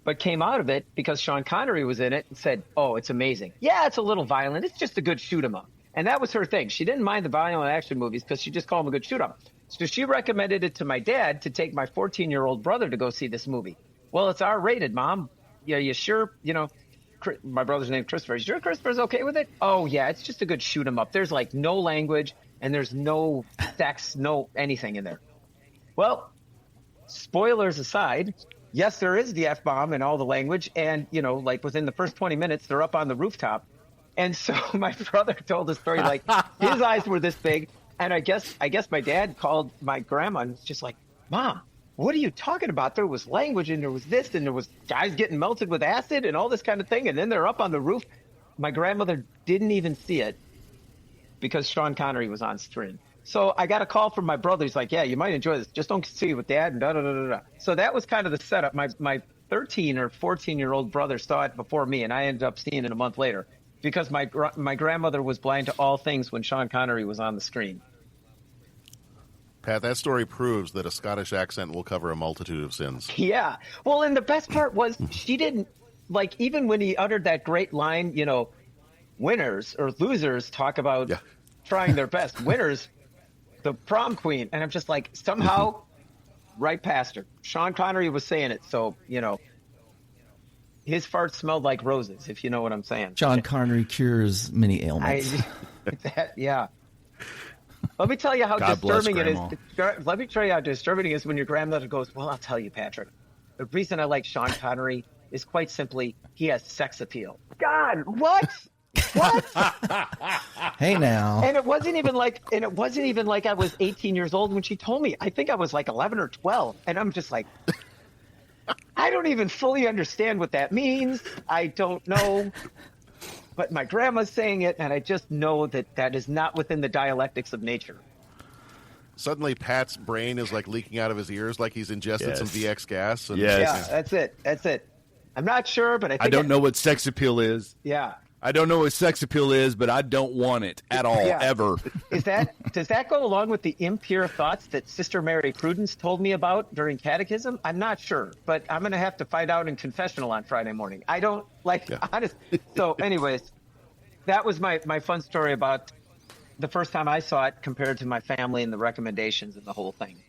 [SPEAKER 13] but came out of it because Sean Connery was in it and said, oh, it's amazing. Yeah, it's a little violent. It's just a good shoot 'em up. And that was her thing. She didn't mind the violent action movies because she just called them a good shoot 'em up. So she recommended it to my dad to take my 14-year-old brother to go see this movie. Well, it's R-rated, Mom. Yeah, you sure? My brother's name Christopher. You sure Christopher's okay with it? Oh, yeah, it's just a good shoot 'em up. There's no language and there's no sex, no anything in there. Well, spoilers aside, yes, there is the F-bomb and all the language. And, within the first 20 minutes, they're up on the rooftop. And so my brother told the story, his eyes were this big. And I guess my dad called my grandma and was just like, Mom, what are you talking about? There was language and there was this and there was guys getting melted with acid and all this kind of thing. And then they're up on the roof. My grandmother didn't even see it because Sean Connery was on screen. So I got a call from my brother. He's like, yeah, you might enjoy this. Just don't see it with Dad and da-da-da-da-da. So that was kind of the setup. My 13 or 14-year-old brother saw it before me, and I ended up seeing it a month later because my grandmother was blind to all things when Sean Connery was on the screen.
[SPEAKER 2] Pat, that story proves that a Scottish accent will cover a multitude of sins.
[SPEAKER 13] Yeah. Well, and the best part was she didn't, even when he uttered that great line, winners or losers talk about trying their best. Winners, the prom queen. And I'm just like, somehow, right past her. Sean Connery was saying it, so, his farts smelled like roses, if you know what I'm saying.
[SPEAKER 4] Sean Connery cures many ailments.
[SPEAKER 13] Yeah. Let me tell you how disturbing it is. Let me tell you how disturbing it is when your grandmother goes, well, I'll tell you, Patrick. The reason I like Sean Connery is quite simply he has sex appeal. God, what? What?
[SPEAKER 4] Hey now.
[SPEAKER 13] And it wasn't even like I was 18 years old when she told me. I think I was 11 or 12. And I'm just like, I don't even fully understand what that means. I don't know. But my grandma's saying it, and I just know that is not within the dialectics of nature.
[SPEAKER 2] Suddenly, Pat's brain is leaking out of his ears, like he's ingested some VX gas. And
[SPEAKER 13] Yeah, that's it. I'm not sure, but I
[SPEAKER 5] don't know what sex appeal is.
[SPEAKER 13] Yeah.
[SPEAKER 5] I don't know what sex appeal is, but I don't want it at all, ever.
[SPEAKER 13] Does that go along with the impure thoughts that Sister Mary Prudence told me about during catechism? I'm not sure, but I'm going to have to find out in confessional on Friday morning. I don't honest. So anyways, that was my fun story about the first time I saw it compared to my family and the recommendations and the whole thing.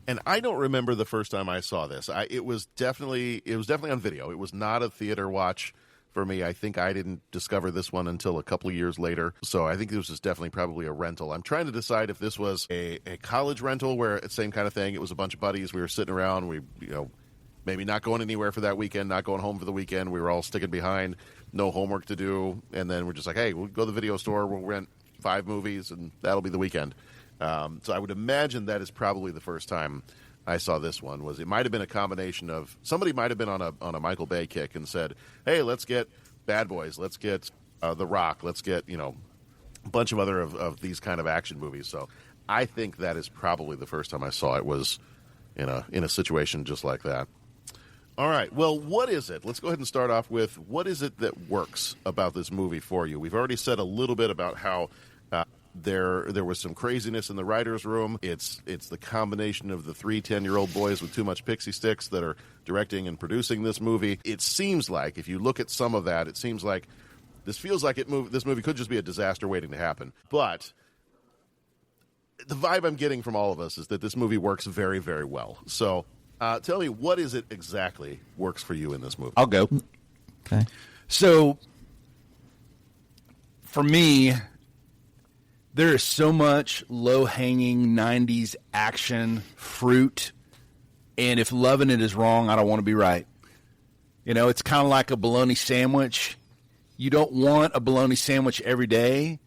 [SPEAKER 2] And I don't remember the first time I saw this. It was definitely on video. It was not a theater watch for me. I think I didn't discover this one until a couple of years later. So I think this was definitely probably a rental. I'm trying to decide if this was a college rental where it's the same kind of thing. It was a bunch of buddies. We were sitting around. We maybe not going anywhere for that weekend, not going home for the weekend. We were all sticking behind, no homework to do, and then we're just like, hey, we'll go to the video store, we'll rent 5 movies, and that'll be the weekend. So I would imagine that is probably the first time I saw this one. It might have been a combination of somebody might have been on a Michael Bay kick and said, hey, let's get Bad Boys, let's get The Rock, let's get a bunch of other of these kind of action movies. So I think that is probably the first time I saw it was in a situation just like that. All right. Well, what is it? Let's go ahead and start off with what is it that works about this movie for you? We've already said a little bit about how there was some craziness in the writer's room. It's the combination of the 3 10-year-old boys with too much pixie sticks that are directing and producing this movie. It seems like, if you look at some of that, it seems like this feels like this movie could just be a disaster waiting to happen. But the vibe I'm getting from all of us is that this movie works very, very well. So tell me, what is it exactly works for you in this movie?
[SPEAKER 5] I'll go.
[SPEAKER 4] Okay.
[SPEAKER 5] So for me, there is so much low-hanging 90s action fruit, and if loving it is wrong, I don't want to be right. It's kind of like a bologna sandwich. You don't want a bologna sandwich every day,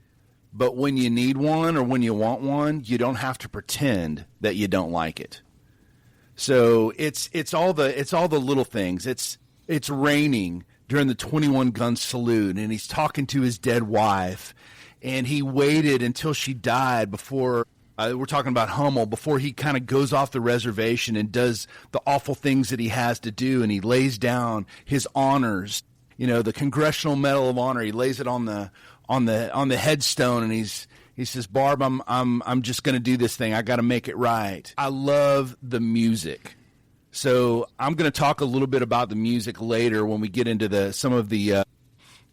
[SPEAKER 5] but when you need one or when you want one, you don't have to pretend that you don't like it. So it's all the little things. It's raining during the 21 gun salute, and he's talking to his dead wife, and he waited until she died before. We're talking about Hummel, before he kind of goes off the reservation and does the awful things that he has to do, and he lays down his honors. The Congressional Medal of Honor. He lays it on the headstone, and he says, "Barb, I'm just going to do this thing. I got to make it right." I love the music. So I'm going to talk a little bit about the music later when we get into some of the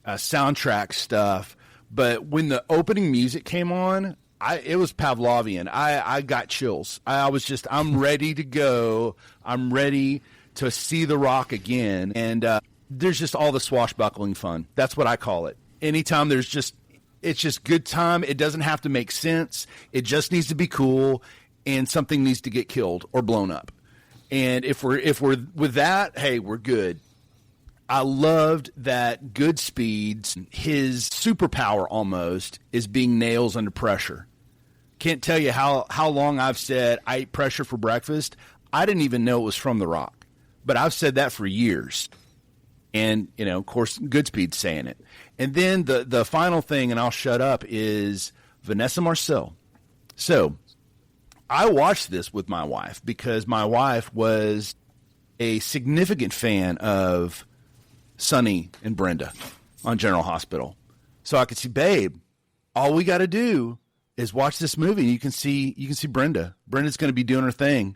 [SPEAKER 5] soundtrack stuff. But when the opening music came on, it was Pavlovian. I got chills. I'm ready to go. I'm ready to see The Rock again. And there's just all the swashbuckling fun. That's what I call it. Anytime it's just good time. It doesn't have to make sense. It just needs to be cool, and something needs to get killed or blown up. And if we're with that, hey, we're good. I loved that Goodspeed's, his superpower almost, is being nails under pressure. Can't tell you how long I've said I ate pressure for breakfast. I didn't even know it was from The Rock, but I've said that for years. And, of course, Goodspeed's saying it. And then the final thing, and I'll shut up, is Vanessa Marcel. So I watched this with my wife because my wife was a significant fan of Sonny and Brenda on General Hospital. So I could see, babe, all we got to do is watch this movie. You can see Brenda. Brenda's going to be doing her thing.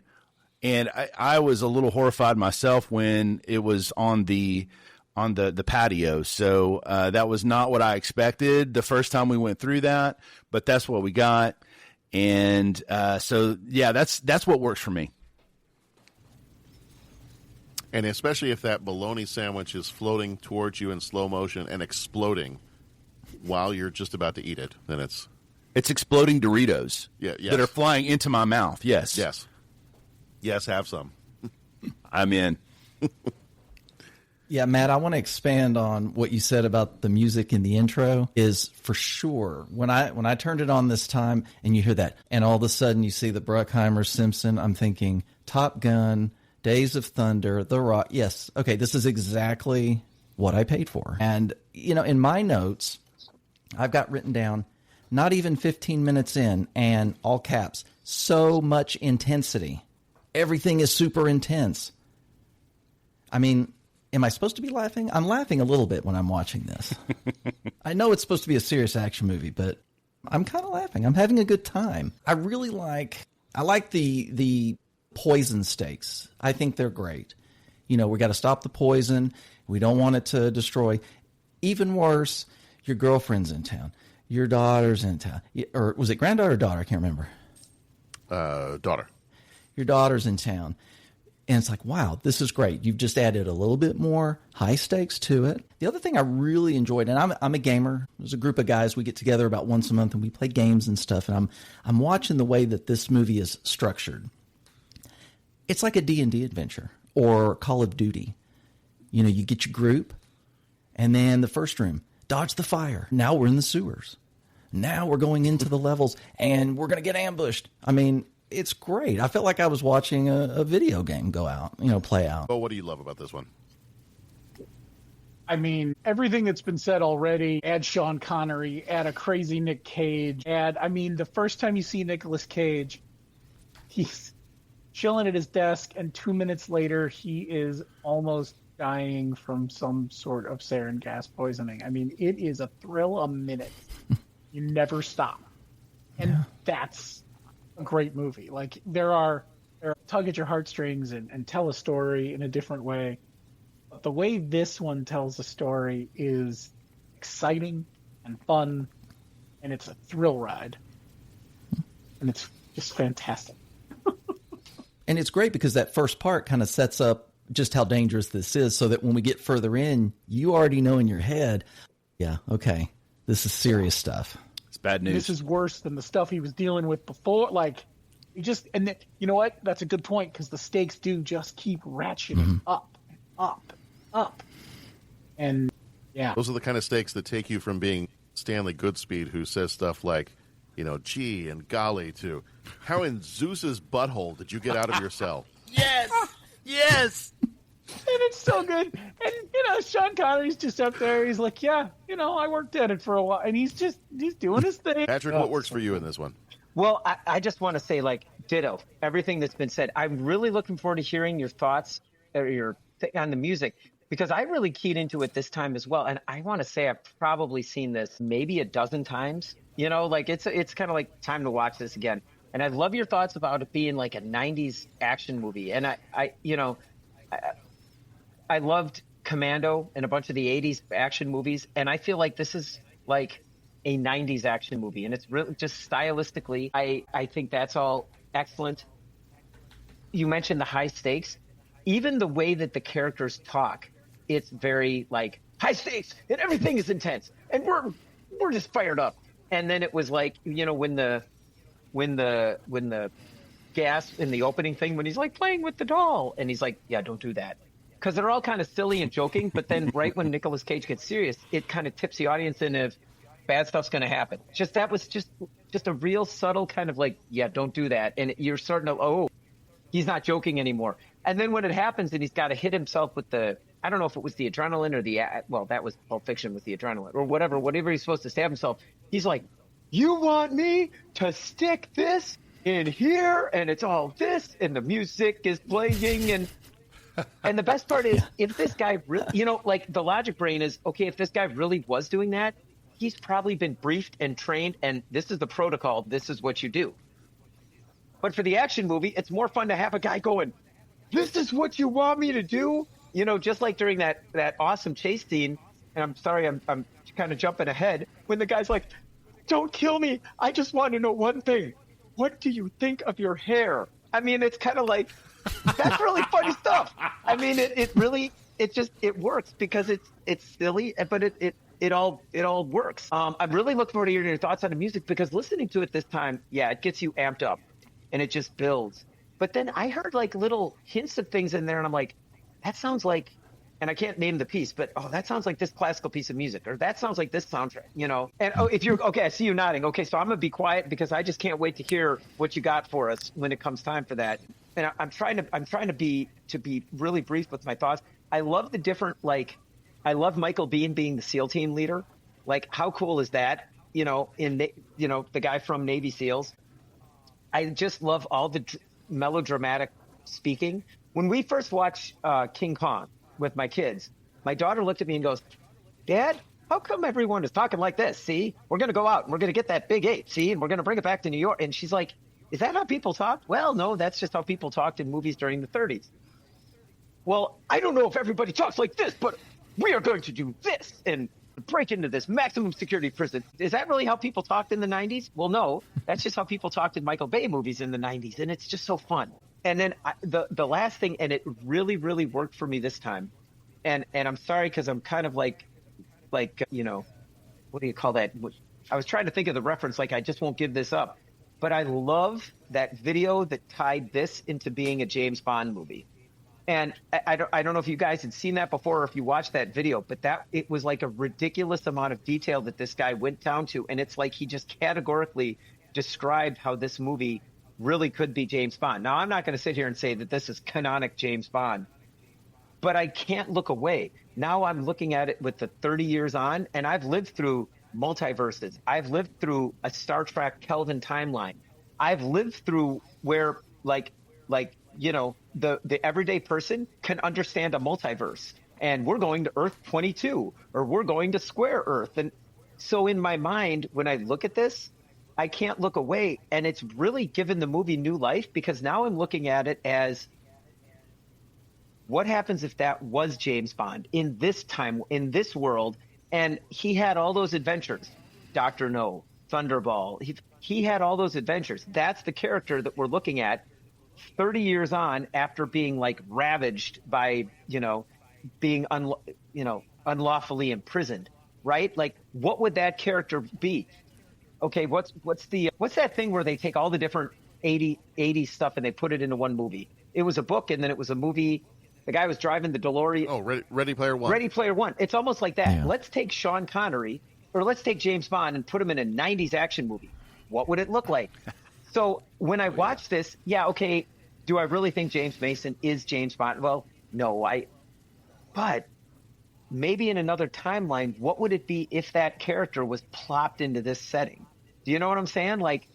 [SPEAKER 5] And I was a little horrified myself when it was on the patio. So that was not what I expected the first time we went through that, but that's what we got. And so, yeah, that's what works for me.
[SPEAKER 2] And especially if that bologna sandwich is floating towards you in slow motion and exploding while you're just about to eat it, then it's
[SPEAKER 5] exploding Doritos that are flying into my mouth. Yes.
[SPEAKER 2] Yes, have some.
[SPEAKER 5] I'm in.
[SPEAKER 4] Yeah, Matt, I want to expand on what you said about the music in the intro. Is for sure when I turned it on this time and you hear that, and all of a sudden you see the Bruckheimer Simpson, I'm thinking Top Gun, Days of Thunder, The Rock. Yes, okay, this is exactly what I paid for. And in my notes, I've got written down, not even 15 minutes in, and all caps, so much intensity. Everything is super intense. I mean, am I supposed to be laughing? I'm laughing a little bit when I'm watching this. I know it's supposed to be a serious action movie, but I'm kind of laughing. I'm having a good time. I like the poison stakes. I think they're great. We got to stop the poison. We don't want it to destroy. Even worse, your girlfriend's in town. Your daughter's in town. Or was it granddaughter or daughter? I can't remember.
[SPEAKER 2] Daughter.
[SPEAKER 4] Your daughter's in town. And it's like, wow, this is great. You've just added a little bit more high stakes to it. The other thing I really enjoyed, and I'm a gamer. There's a group of guys, we get together about once a month and we play games and stuff. And I'm watching the way that this movie is structured. It's like a D&D adventure or Call of Duty. You know, you get your group, and then the first room, dodge the fire. Now we're in the sewers. Now we're going into the levels, and we're going to get ambushed. I mean, it's great. I felt like I was watching a video game go out, you know, play out.
[SPEAKER 2] Well, what do you love about this one?
[SPEAKER 3] I mean, everything that's been said already, add Sean Connery, add a crazy Nick Cage, the first time you see Nicolas Cage, he's chilling at his desk, and 2 minutes later, he is almost dying from some sort of sarin gas poisoning. I mean, it is a thrill a minute. You never stop. And that's a great movie. Like, there are tug at your heartstrings and tell a story in a different way. But the way this one tells a story is exciting and fun, and it's a thrill ride. And it's just fantastic.
[SPEAKER 4] And it's great because that first part kind of sets up just how dangerous this is, so that when we get further in, you already know in your head, yeah, okay, this is serious stuff.
[SPEAKER 5] It's bad news.
[SPEAKER 3] This is worse than the stuff he was dealing with before. Like, you know what? That's a good point, because the stakes do just keep ratcheting up, up, up. And yeah.
[SPEAKER 2] Those are the kind of stakes that take you from being Stanley Goodspeed, who says stuff like, you know, gee and golly, to how in Zeus's butthole did you get out of your cell?
[SPEAKER 5] Yes! Yes!
[SPEAKER 3] And it's so good. And, you know, Sean Connery's just up there. He's like, yeah, you know, I worked at it for a while. And he's doing his thing.
[SPEAKER 2] Patrick, what works for you in this one?
[SPEAKER 13] Well, I just want to say, like, ditto, everything that's been said. I'm really looking forward to hearing your thoughts or your on the music, because I really keyed into it this time as well. And I want to say I've probably seen this maybe a dozen times. You know, like, it's kind of like time to watch this again. And I love your thoughts about it being like a 90s action movie. And I loved Commando and a bunch of the 80s action movies. And I feel like this is like a 90s action movie. And it's really just stylistically, I think that's all excellent. You mentioned the high stakes. Even the way that the characters talk, it's very like high stakes and everything is intense. And we're just fired up. And then it was like, you know, when the gas in the opening thing, when he's like playing with the doll, and he's like, yeah, don't do that. Because they're all kind of silly and joking, but then right when Nicolas Cage gets serious, it kind of tips the audience in if bad stuff's going to happen. That was just a real subtle kind of like, yeah, don't do that. And you're starting to, oh, he's not joking anymore. And then when it happens and he's got to hit himself with I don't know if it was the adrenaline or that was Pulp Fiction with the adrenaline or whatever he's supposed to stab himself. He's like, you want me to stick this in here? And it's all this, and the music is playing. And the best part is, if this guy really, you know, like the logic brain is, okay, if this guy really was doing that, he's probably been briefed and trained, and this is the protocol. This is what you do. But for the action movie, it's more fun to have a guy going, this is what you want me to do? You know, just like during that awesome chase scene, and I'm sorry, I'm kind of jumping ahead, when the guy's like, don't kill me. I just want to know one thing. What do you think of your hair? I mean, it's kind of like, that's really funny stuff. I mean, it really works because it's silly, but it all works. I'm really looking forward to hearing your thoughts on the music, because listening to it this time, yeah, it gets you amped up and it just builds. But then I heard like little hints of things in there, and I'm like, that sounds like, and I can't name the piece, but that sounds like this classical piece of music, or that sounds like this soundtrack, you know. And if you're okay, I see you nodding. Okay, so I'm gonna be quiet because I just can't wait to hear what you got for us when it comes time for that. And I'm trying to be really brief with my thoughts. I love the different, like, I love Michael Biehn being the SEAL team leader. Like, how cool is that? You know, the guy from Navy SEALs. I just love all the melodramatic speaking. When we first watched King Kong with my kids, my daughter looked at me and goes, Dad, how come everyone is talking like this? See, we're going to go out and we're going to get that big ape, see, and we're going to bring it back to New York. And she's like, is that how people talk? Well, no, that's just how people talked in movies during the 30s. Well, I don't know if everybody talks like this, but we are going to do this and break into this maximum security prison. Is that really how people talked in the 90s? Well, no, that's just how people talked in Michael Bay movies in the 90s. And it's just so fun. And then the last thing, and it really, really worked for me this time. And I'm sorry, because I'm kind of like, you know, what do you call that? I was trying to think of the reference, like I just won't give this up. But I love that video that tied this into being a James Bond movie. And I don't know if you guys had seen that before or if you watched that video, but it was like a ridiculous amount of detail that this guy went down to. And it's like he just categorically described how this movie really could be James Bond. Now, I'm not going to sit here and say that this is canonic James Bond, but I can't look away. Now I'm looking at it with the 30 years on, and I've lived through multiverses. I've lived through a Star Trek Kelvin timeline. I've lived through where like the everyday person can understand a multiverse, and we're going to Earth 22 or we're going to Square Earth. And so in my mind, when I look at this, I can't look away. And it's really given the movie new life, because now I'm looking at it as, what happens if that was James Bond in this time, in this world? And he had all those adventures, Dr. No, Thunderball. He had all those adventures. That's the character that we're looking at 30 years on, after being like ravaged by, being unlawfully imprisoned, right? Like, what would that character be? Okay, what's that thing where they take all the different 80s stuff and they put it into one movie? It was a book, and then it was a movie. The guy was driving the DeLorean.
[SPEAKER 2] Oh, Ready Player One.
[SPEAKER 13] Ready Player One. It's almost like that.
[SPEAKER 4] Yeah.
[SPEAKER 13] Let's take Sean Connery, or let's take James Bond and put him in a 90s action movie. What would it look like? So when I watch this, okay, do I really think James Mason is James Bond? Well, no, but maybe in another timeline, what would it be if that character was plopped into this setting? Do you know what I'm saying? Like,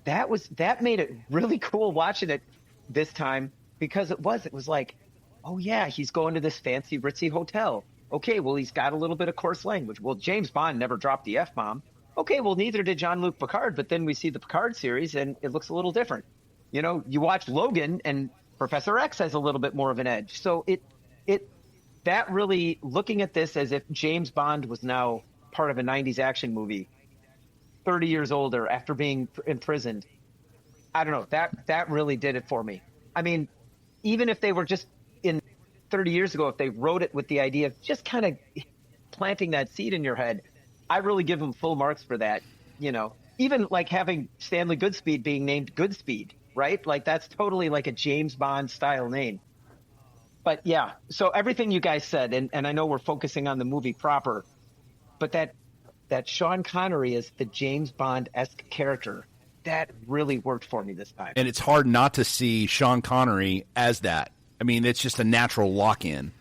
[SPEAKER 13] that made it really cool watching it this time, because it was like, oh yeah, he's going to this fancy ritzy hotel. Okay, well, he's got a little bit of coarse language. Well, James Bond never dropped the F-bomb. Okay, well, neither did Jean-Luc Picard, but then we see the Picard series and it looks a little different. You watch Logan and Professor X has a little bit more of an edge. So that really, looking at this as if James Bond was now part of a 90s action movie, 30 years older after being imprisoned, I don't know, that really did it for me. I mean, even if they were just in 30 years ago, if they wrote it with the idea of just kind of planting that seed in your head, I really give them full marks for that. Even like having Stanley Goodspeed being named Goodspeed, right? Like, that's totally like a James Bond style name. But yeah, so everything you guys said, and I know we're focusing on the movie proper, but that Sean Connery is the James Bond-esque character, that really worked for me this time.
[SPEAKER 5] And it's hard not to see Sean Connery as that. I mean, it's just a natural lock-in.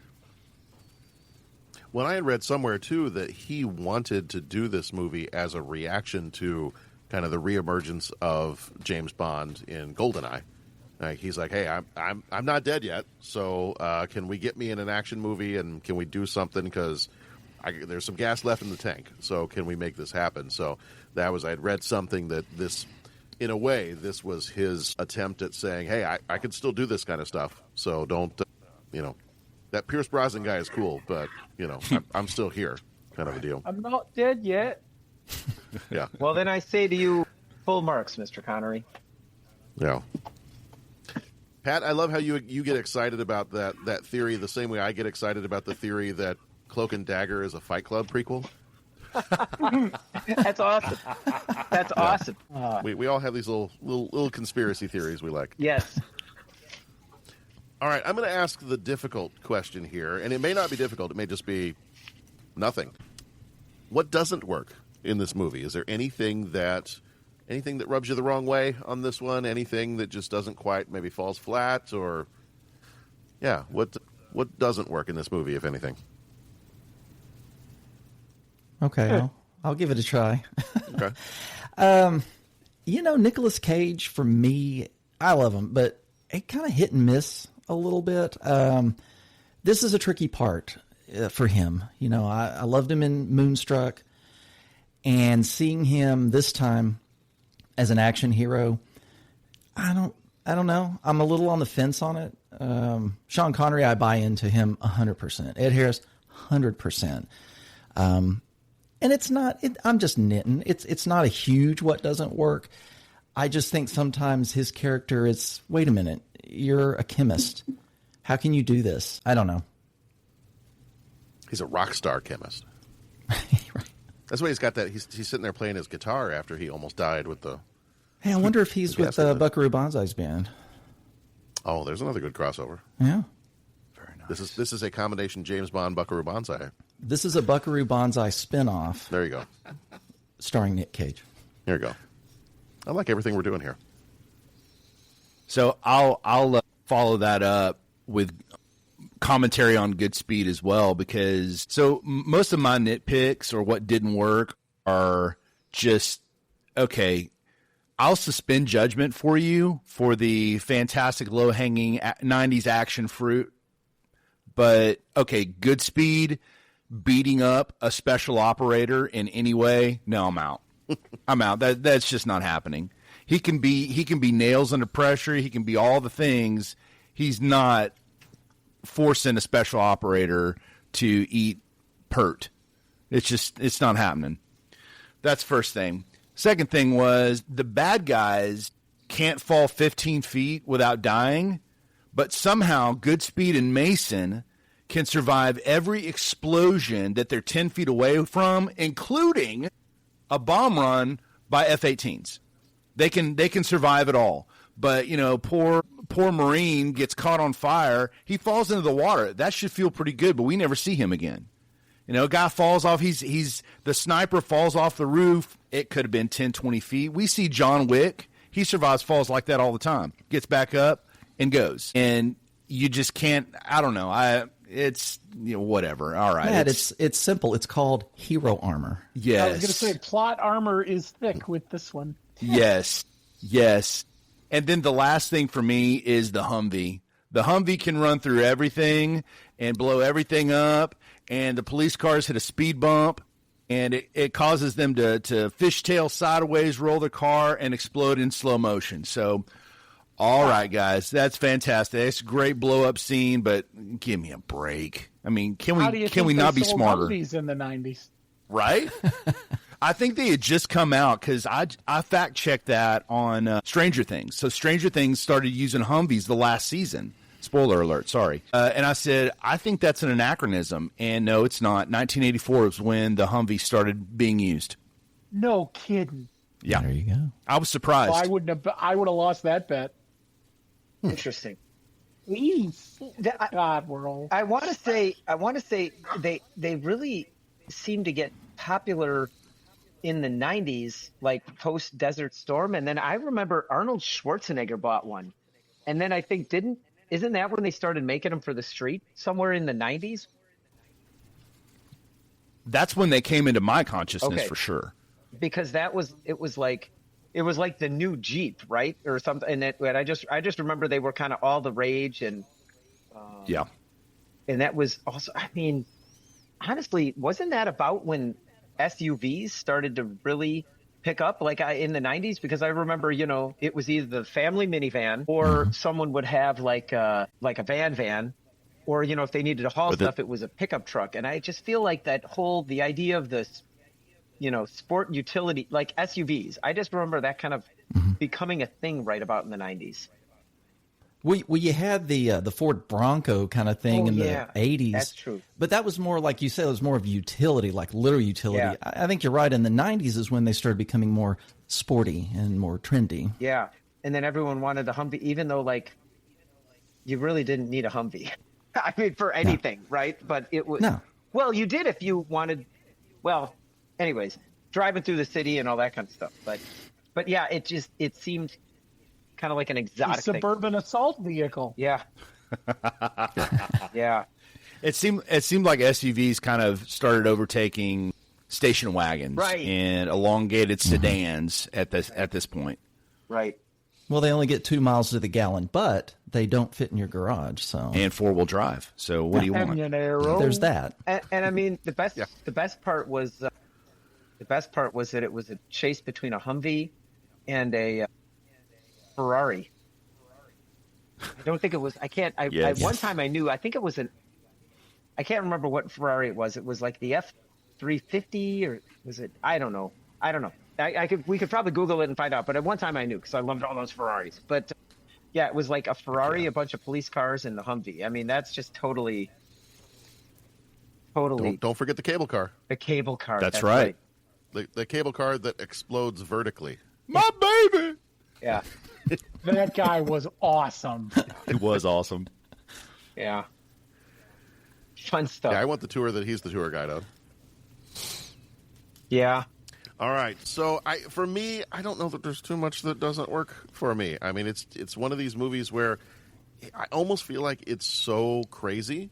[SPEAKER 2] Well, I had read somewhere, too, that he wanted to do this movie as a reaction to kind of the reemergence of James Bond in GoldenEye. He's like, hey, I'm not dead yet, so can we get me in an action movie, and can we do something, because there's some gas left in the tank, so can we make this happen? So I had read something that this, in a way, this was his attempt at saying, hey, I can still do this kind of stuff, so don't, that Pierce Brosnan guy is cool, but, I'm still here, kind of a deal.
[SPEAKER 3] I'm not dead yet.
[SPEAKER 2] Yeah.
[SPEAKER 13] Well, then I say to you, full marks, Mr. Connery.
[SPEAKER 2] Yeah. Pat, I love how you get excited about that theory the same way I get excited about the theory that Cloak and Dagger is a Fight Club prequel.
[SPEAKER 13] That's awesome. That's awesome.
[SPEAKER 2] We all have these little conspiracy theories we like.
[SPEAKER 13] Yes.
[SPEAKER 2] All right, I'm going to ask the difficult question here, and it may not be difficult. It may just be nothing. What doesn't work in this movie? Is there anything that rubs you the wrong way on this one? Anything that just doesn't quite, maybe falls flat, or what doesn't work in this movie, if anything?
[SPEAKER 4] Okay, I'll give it a try.
[SPEAKER 2] Okay.
[SPEAKER 4] Nicolas Cage, for me, I love him, but it kind of hit and miss a little bit. This is a tricky part for him. I loved him in Moonstruck, and seeing him this time as an action hero, I don't know. I'm a little on the fence on it. Sean Connery, I buy into him 100%. Ed Harris, 100%. And it's not, I'm just nitting. It's not a huge what doesn't work. I just think sometimes his character is, wait a minute, you're a chemist. How can you do this? I don't know.
[SPEAKER 2] He's a rock star chemist.
[SPEAKER 4] Right.
[SPEAKER 2] That's why he's got that. He's sitting there playing his guitar after he almost died with the...
[SPEAKER 4] Hey, I wonder if he's with Buckaroo Banzai's band.
[SPEAKER 2] Oh, there's another good crossover.
[SPEAKER 4] Yeah.
[SPEAKER 2] This is a combination James Bond Buckaroo Banzai.
[SPEAKER 4] This is a Buckaroo Banzai spinoff.
[SPEAKER 2] There you go.
[SPEAKER 4] Starring Nick Cage.
[SPEAKER 2] Here you go. I like everything we're doing here.
[SPEAKER 5] So I'll follow that up with commentary on Goodspeed as well, because most of my nitpicks or what didn't work are just, okay, I'll suspend judgment for you for the fantastic low-hanging 90s action fruit, but okay, Goodspeed beating up a special operator in any way, no, I'm out. I'm out. That's just not happening. He can be nails under pressure. He can be all the things. He's not forcing a special operator to eat pert. It's not happening. That's first thing. Second thing was the bad guys can't fall 15 feet without dying, but somehow Goodspeed and Mason can survive every explosion that they're 10 feet away from, including a bomb run by F-18s. They can survive it all. But, poor Marine gets caught on fire. He falls into the water. That should feel pretty good, but we never see him again. A guy falls off. The sniper falls off the roof. It could have been 10, 20 feet. We see John Wick. He survives falls like that all the time. Gets back up and goes. And you just can't, I don't know. It's whatever. All right.
[SPEAKER 4] Matt, it's simple. It's called hero armor.
[SPEAKER 5] Yes.
[SPEAKER 3] I was going to say plot armor is thick with this one.
[SPEAKER 5] Yes. And then the last thing for me is the Humvee. The Humvee can run through everything and blow everything up, and the police cars hit a speed bump, and it causes them to fishtail sideways, roll the car, and explode in slow motion. So, all right, guys, that's fantastic. It's a great blow-up scene, but give me a break. I mean, can we not be smarter?
[SPEAKER 3] Humvees in the 90s?
[SPEAKER 5] Right? I think they had just come out because I fact-checked that on Stranger Things. So Stranger Things started using Humvees the last season. Spoiler alert, sorry. And I said, I think that's an anachronism. And no, it's not. 1984 was when the Humvee started being used.
[SPEAKER 3] No kidding.
[SPEAKER 5] Yeah.
[SPEAKER 4] There you go.
[SPEAKER 5] I was surprised.
[SPEAKER 3] Well, I would have lost that bet.
[SPEAKER 13] Interesting.
[SPEAKER 3] God, we're old.
[SPEAKER 13] I want to say they really seem to get popular in the 90s, like post Desert Storm, and then I remember Arnold Schwarzenegger bought one, and then I think isn't that when they started making them for the street somewhere in the 90s?
[SPEAKER 5] That's when they came into my consciousness for sure.
[SPEAKER 13] Because it was like the new Jeep, right, or something. And I just remember they were kind of all the rage, and
[SPEAKER 5] yeah,
[SPEAKER 13] and that was also, I mean, honestly, wasn't that about when SUVs started to really pick up in the 90s? Because I remember, it was either the family minivan or someone would have like a van, or, if they needed to haul stuff, it was a pickup truck. And I just feel like the idea of this, sport utility, like SUVs, I just remember that kind of becoming a thing right about in the 90s.
[SPEAKER 4] Well, you had the Ford Bronco kind of thing in the 80s.
[SPEAKER 13] That's true.
[SPEAKER 4] But that was more, like you said, it was more of utility, like literal utility.
[SPEAKER 13] Yeah.
[SPEAKER 4] I think you're right. In the 90s is when they started becoming more sporty and more trendy.
[SPEAKER 13] Yeah. And then everyone wanted a Humvee, even though, you really didn't need a Humvee. I mean, for anything, right? But it was...
[SPEAKER 4] No.
[SPEAKER 13] Well, you did if you wanted... Well, anyways, driving through the city and all that kind of stuff. But yeah, it seemed... kind of like an exotic
[SPEAKER 3] suburban assault vehicle.
[SPEAKER 13] Yeah. Yeah.
[SPEAKER 5] It seemed like SUVs kind of started overtaking station wagons and elongated sedans at this point.
[SPEAKER 13] Right.
[SPEAKER 4] Well, they only get 2 miles to the gallon, but they don't fit in your garage. So
[SPEAKER 5] and 4-wheel drive. So what do you want?
[SPEAKER 4] There's that.
[SPEAKER 13] And I mean, the best part was that it was a chase between a Humvee and a Ferrari. I don't think it was. One time I knew. I think it was I can't remember what Ferrari it was. It was like the F350, or was it? I don't know. We could probably Google it and find out. But at one time I knew, because I loved all those Ferraris. But yeah, it was like a Ferrari, a bunch of police cars, and the Humvee. I mean, that's just totally.
[SPEAKER 2] Don't forget the cable car.
[SPEAKER 13] The cable car.
[SPEAKER 5] That's right.
[SPEAKER 2] The cable car that explodes vertically.
[SPEAKER 5] My baby.
[SPEAKER 13] Yeah.
[SPEAKER 3] That guy was awesome.
[SPEAKER 5] It was awesome.
[SPEAKER 13] Yeah. Fun stuff.
[SPEAKER 2] Yeah, I want the tour that he's the tour guide on.
[SPEAKER 13] Yeah.
[SPEAKER 2] All right. So for me, I don't know that there's too much that doesn't work for me. I mean, it's one of these movies where I almost feel like it's so crazy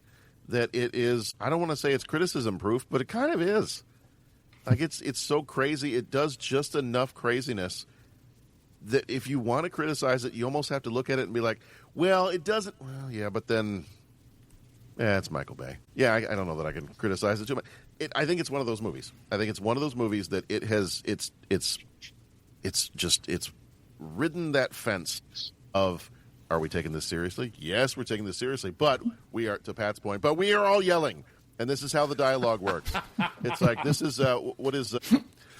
[SPEAKER 2] that it is, I don't want to say it's criticism proof, but it kind of is. Like it's so crazy. It does just enough craziness that if you want to criticize it, you almost have to look at it and be like, well, it doesn't. Well, yeah, but then, it's Michael Bay. Yeah, I don't know that I can criticize it too much. I think it's one of those movies. I think it's one of those movies that it's ridden that fence of, are we taking this seriously? Yes, we're taking this seriously, but we are, to Pat's point, but we are all yelling, and this is how the dialogue works. It's like, this is, what is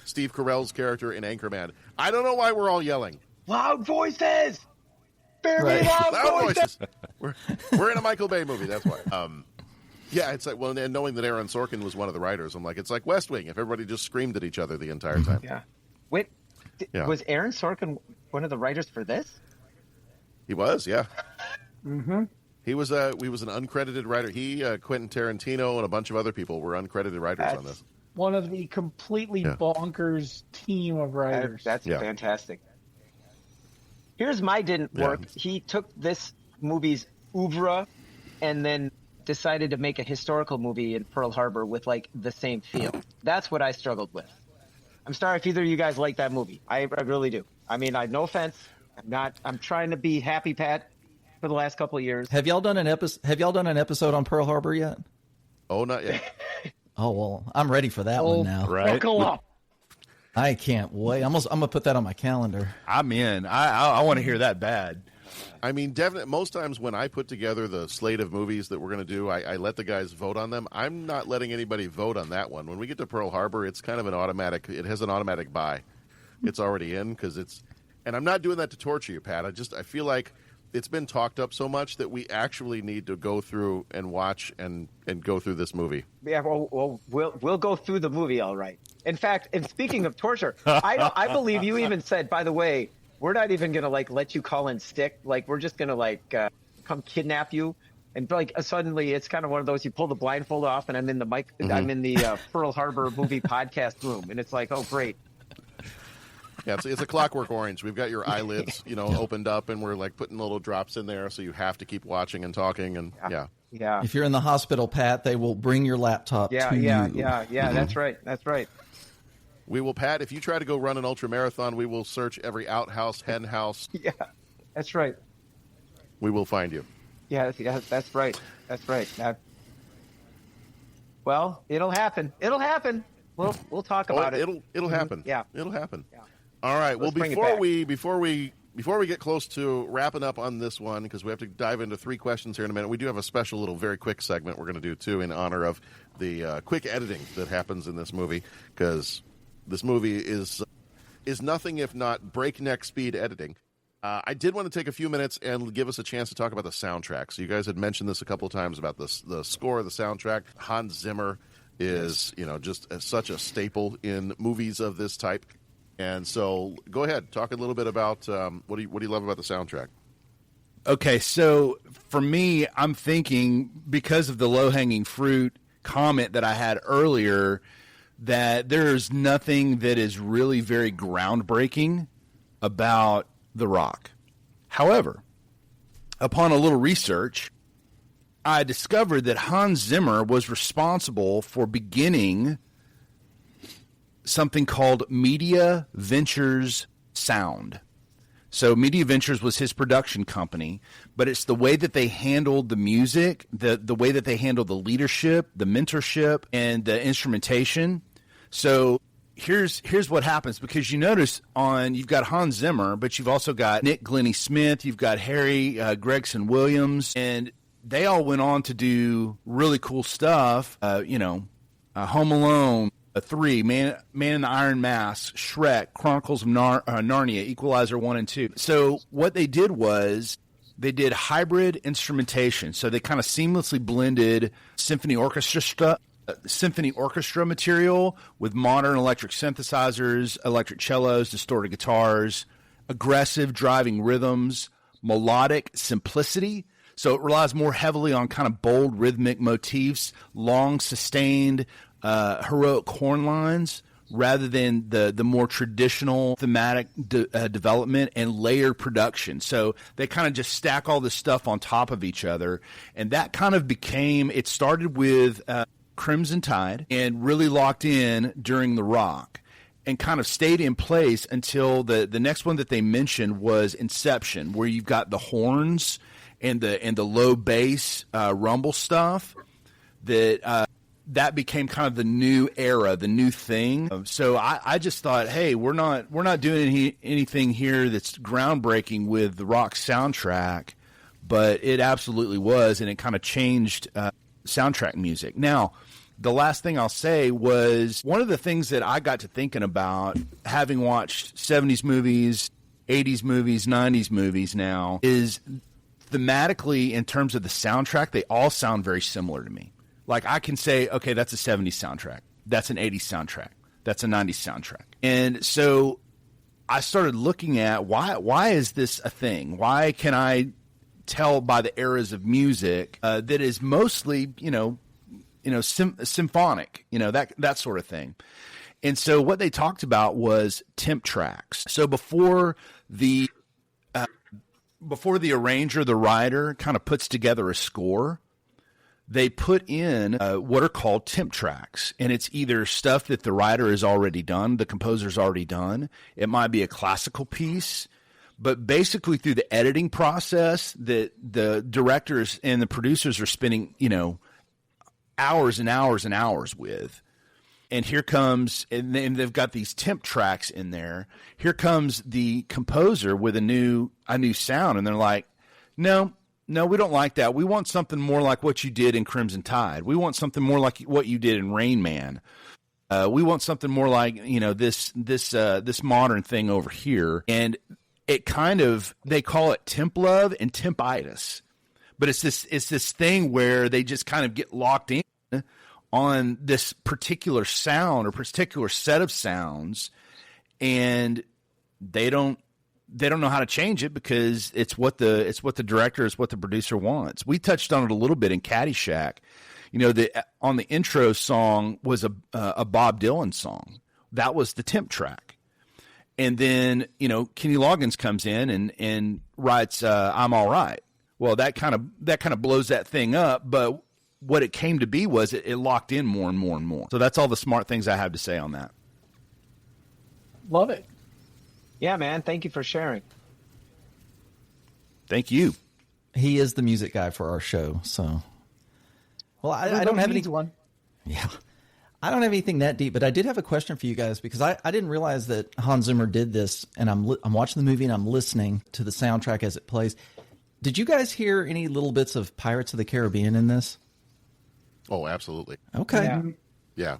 [SPEAKER 2] Steve Carell's character in Anchorman. I don't know why we're all yelling.
[SPEAKER 13] Loud voices! Very loud voices!
[SPEAKER 2] We're in a Michael Bay movie, that's why. Yeah, it's like, well, and knowing that Aaron Sorkin was one of the writers, I'm like, it's like West Wing, if everybody just screamed at each other the entire time.
[SPEAKER 13] Yeah. Wait, was Aaron Sorkin one of the writers for this?
[SPEAKER 2] He was, yeah.
[SPEAKER 3] Mm-hmm.
[SPEAKER 2] He was an uncredited writer. He, Quentin Tarantino, and a bunch of other people were uncredited writers on this.
[SPEAKER 3] One of the completely bonkers team of writers.
[SPEAKER 13] That's fantastic. Here's my didn't work. He took this movie's oeuvre and then decided to make a historical movie in Pearl Harbor with like the same feel. That's what I struggled with. I'm sorry if either of you guys like that movie. I really do. I mean, no offense. I'm trying to be happy, Pat, for the last couple of years.
[SPEAKER 4] Have y'all done an episode on Pearl Harbor yet?
[SPEAKER 2] Oh, not yet.
[SPEAKER 4] Oh, well, I'm ready for that one now.
[SPEAKER 5] Right.
[SPEAKER 3] Buckle up.
[SPEAKER 4] I can't wait. I'm going to put that on my calendar.
[SPEAKER 5] I'm in. I want to hear that bad.
[SPEAKER 2] I mean, definitely, most times when I put together the slate of movies that we're going to do, I let the guys vote on them. I'm not letting anybody vote on that one. When we get to Pearl Harbor, it's kind of it has an automatic buy. It's already in because and I'm not doing that to torture you, Pat. I feel like it's been talked up so much that we actually need to go through and watch and go through this movie.
[SPEAKER 13] Yeah, well, we'll go through the movie, all right. In fact, and speaking of torture, I believe you even said, by the way, we're not even gonna let you call in sick. Like we're just gonna come kidnap you, and suddenly it's kind of one of those, you pull the blindfold off, and I'm in the I'm in the Pearl Harbor movie podcast room, and it's like, oh great.
[SPEAKER 2] Yeah, it's a Clockwork Orange. We've got your eyelids, opened up, and we're like putting little drops in there, so you have to keep watching and talking, and
[SPEAKER 13] yeah.
[SPEAKER 4] If you're in the hospital, Pat, they will bring your laptop to you.
[SPEAKER 13] Yeah. That's right.
[SPEAKER 2] We will, Pat, if you try to go run an ultra marathon, we will search every outhouse, hen house.
[SPEAKER 13] Yeah, that's right.
[SPEAKER 2] We will find you.
[SPEAKER 13] Yeah, that's right. Well, it'll happen. We'll talk about it.
[SPEAKER 2] It'll happen.
[SPEAKER 13] Yeah,
[SPEAKER 2] it'll happen.
[SPEAKER 13] Yeah.
[SPEAKER 2] All right.
[SPEAKER 13] Let's
[SPEAKER 2] Well, before we get close to wrapping up on this one, because we have to dive into 3 questions here in a minute, we do have a special little very quick segment we're going to do too in honor of the quick editing that happens in this movie, because this movie is nothing if not breakneck speed editing. I did want to take a few minutes and give us a chance to talk about the soundtrack. So you guys had mentioned this a couple of times about the score, the soundtrack. Hans Zimmer is just such a staple in movies of this type. And so go ahead, talk a little bit about what do you love about the soundtrack?
[SPEAKER 5] Okay, so for me, I'm thinking, because of the low-hanging fruit comment that I had earlier, that there's nothing that is really very groundbreaking about The Rock. However, upon a little research, I discovered that Hans Zimmer was responsible for beginning something called Media Ventures Sound. So Media Ventures was his production company, but it's the way that they handled the music, the way that they handled the leadership, the mentorship, and the instrumentation. So here's what happens, because you notice you've got Hans Zimmer, but you've also got Nick Glennie Smith, you've got Harry Gregson Williams, and they all went on to do really cool stuff. Home Alone, 3, Man in the Iron Mask, Shrek, Chronicles of Narnia, Equalizer 1 and 2. So what they did was they did hybrid instrumentation. So they kind of seamlessly blended symphony orchestra material with modern electric synthesizers, electric cellos, distorted guitars, aggressive driving rhythms, melodic simplicity. So it relies more heavily on kind of bold rhythmic motifs, long sustained heroic horn lines, rather than the more traditional thematic development and layered production. So they kind of just stack all this stuff on top of each other. And that kind of became, it started with Crimson Tide and really locked in during The Rock and kind of stayed in place until the next one that they mentioned was Inception, where you've got the horns and the low bass rumble stuff that became kind of the new era, the new thing. So I just thought, hey, we're not doing anything here that's groundbreaking with the Rock soundtrack, but it absolutely was, and it kind of changed soundtrack music. Now, the last thing I'll say was one of the things that I got to thinking about, having watched 70s movies, 80s movies, 90s movies now, is thematically, in terms of the soundtrack, they all sound very similar to me. Like, I can say, okay, that's a 70s soundtrack. That's an 80s soundtrack. That's a 90s soundtrack. And so I started looking at why is this a thing? Why can I tell by the eras of music that is mostly, symphonic, that sort of thing. And so what they talked about was temp tracks. So before the arranger, the writer, kind of puts together a score, they put in what are called temp tracks. And it's either stuff that the writer has already done, the composer's already done. It might be a classical piece. But basically through the editing process that the directors and the producers are spending, hours and hours and hours with. And here comes, and they've got these temp tracks in there. Here comes the composer with a new sound. And they're like, no, we don't like that. We want something more like what you did in Crimson Tide. We want something more like what you did in Rain Man. We want something more like, this modern thing over here. And it kind of, they call it temp love and tempitis. But it's this thing where they just kind of get locked in on this particular sound or particular set of sounds, and they don't know how to change it because it's what the director, it's what the producer wants. We touched on it a little bit in Caddyshack. On the intro song was a Bob Dylan song. That was the temp track. And then, Kenny Loggins comes in and writes I'm All Right. Well, that kind of blows that thing up, but what it came to be was it locked in more and more and more. So that's all the smart things I have to say on that.
[SPEAKER 3] Love it.
[SPEAKER 13] Yeah, man. Thank you for sharing.
[SPEAKER 5] Thank you.
[SPEAKER 4] He is the music guy for our show. So, well, I don't have any
[SPEAKER 3] one.
[SPEAKER 4] Yeah, I don't have anything that deep, but I did have a question for you guys because I didn't realize that Hans Zimmer did this, and I'm watching the movie and I'm listening to the soundtrack as it plays. Did you guys hear any little bits of Pirates of the Caribbean in this?
[SPEAKER 2] Oh, absolutely.
[SPEAKER 4] Okay.
[SPEAKER 2] Yeah.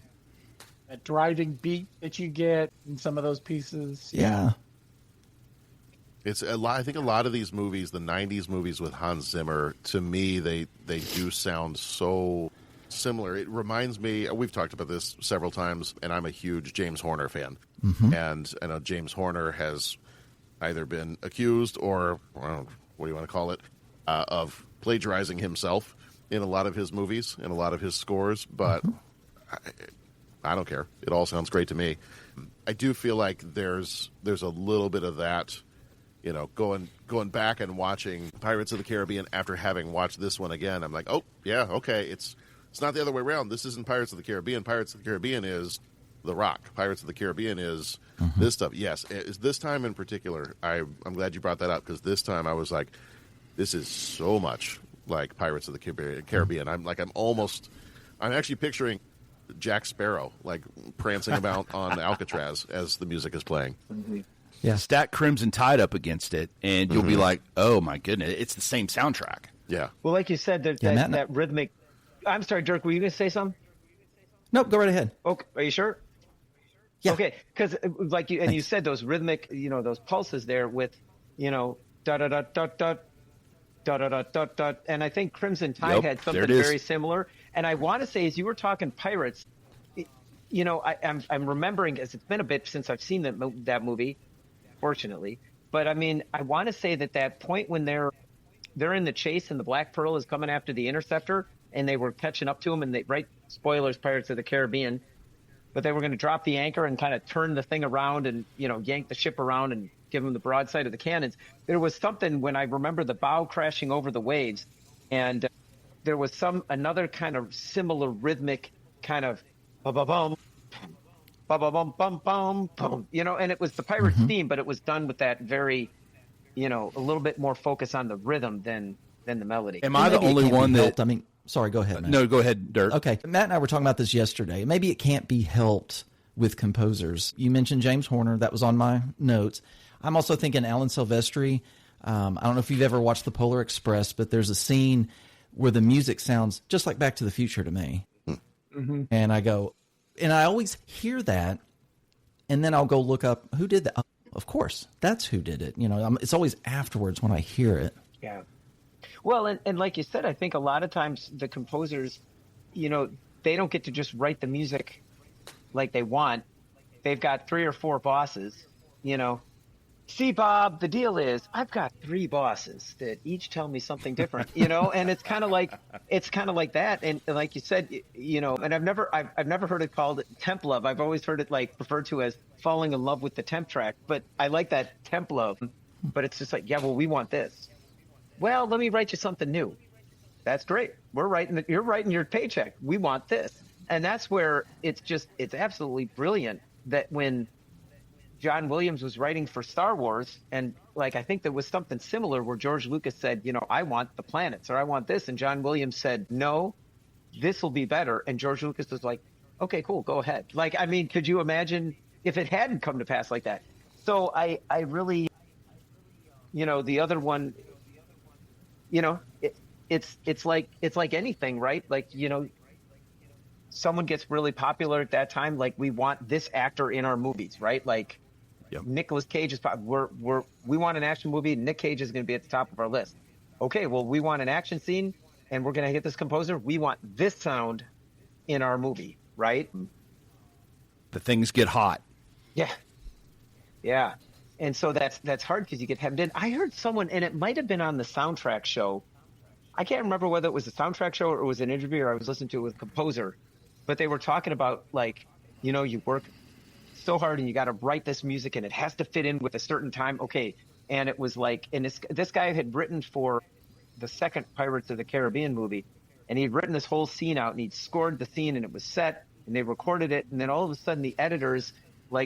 [SPEAKER 3] That driving beat that you get in some of those pieces.
[SPEAKER 4] Yeah.
[SPEAKER 2] It's a lot. I think a lot of these movies, the 90s movies with Hans Zimmer, to me, they do sound so similar. It reminds me, we've talked about this several times, and I'm a huge James Horner fan. Mm-hmm. And I know James Horner has either been accused or, what do you want to call it, of plagiarizing himself in a lot of his movies and a lot of his scores, but I don't care. It all sounds great to me. I do feel like there's a little bit of that, going back and watching Pirates of the Caribbean after having watched this one again. I'm like, oh yeah, okay. It's not the other way around. This isn't Pirates of the Caribbean. Pirates of the Caribbean is The Rock. Pirates of the Caribbean is this stuff. Yes, this time in particular, I'm glad you brought that up because this time I was like, this is so much like Pirates of the Caribbean. I'm actually picturing Jack Sparrow like prancing about on Alcatraz as the music is playing.
[SPEAKER 13] Mm-hmm.
[SPEAKER 5] Yeah, stack Crimson Tide up against it, and you'll be like, "Oh my goodness, it's the same soundtrack."
[SPEAKER 2] Yeah.
[SPEAKER 13] Well, like you said, that rhythmic. I'm sorry, Dirk. Were you going to say something?
[SPEAKER 4] Nope. Go right ahead.
[SPEAKER 13] Okay. Are you sure?
[SPEAKER 4] Yeah.
[SPEAKER 13] Okay. Because you said those rhythmic, those pulses there with, da da da da da da da da da, and I think Crimson Tide had something very similar. And I want to say, as you were talking Pirates, I'm remembering, as it's been a bit since I've seen that movie, fortunately. But I mean, I want to say that point when they're they're in the chase, and the Black Pearl is coming after the Interceptor, and they were catching up to him, and spoilers, Pirates of the Caribbean, but they were going to drop the anchor and kind of turn the thing around and, yank the ship around and give them the broadside of the cannons. There was something when I remember the bow crashing over the waves, and there was another kind of similar rhythmic kind of ba-ba-bum, ba-ba-bum-bum-bum, boom, and it was the Pirates theme, but it was done with that very, a little bit more focus on the rhythm than the melody.
[SPEAKER 5] Am I the only one that...
[SPEAKER 4] Sorry, go ahead, Matt.
[SPEAKER 5] No, go ahead, Dirk.
[SPEAKER 4] Okay. Matt and I were talking about this yesterday. Maybe it can't be helped with composers. You mentioned James Horner. That was on my notes. I'm also thinking Alan Silvestri. I don't know if you've ever watched The Polar Express, but there's a scene where the music sounds just like Back to the Future to me. Mm-hmm. And I always hear that, and then I'll go look up who did that. Oh, of course, that's who did it. It's always afterwards when I hear it.
[SPEAKER 13] Yeah. Well, and like you said, I think a lot of times the composers, they don't get to just write the music like they want. They've got 3 or 4 bosses, See, Bob, the deal is I've got 3 bosses that each tell me something different, and it's kind of like that. And like you said, and I've never heard it called temp love. I've always heard it referred to as falling in love with the temp track, but I like that temp love, but it's just like, yeah, well, we want this. Well, let me write you something new. That's great. You're writing your paycheck. We want this. And that's where it's absolutely brilliant that when John Williams was writing for Star Wars, and I think there was something similar where George Lucas said, I want the planets or I want this. And John Williams said, no, this will be better. And George Lucas was like, okay, cool, go ahead. Could you imagine if it hadn't come to pass like that? So I really, the other one, it's like anything, right? Someone gets really popular at that time. We want this actor in our movies, right? Yep. Nicolas Cage is we want an action movie. Nick Cage is going to be at the top of our list. Okay, well, we want an action scene, and we're going to get this composer. We want this sound in our movie, right?
[SPEAKER 5] The things get hot.
[SPEAKER 13] Yeah, yeah. And so that's hard because you get hemmed in. I heard someone, and it might have been on the soundtrack show. I can't remember whether it was a soundtrack show or it was an interview or I was listening to it with a composer. But they were talking about, you work so hard and you got to write this music and it has to fit in with a certain time. Okay. And it was and this guy had written for the second Pirates of the Caribbean movie. And he'd written this whole scene out and he'd scored the scene and it was set and they recorded it. And then all of a sudden the editors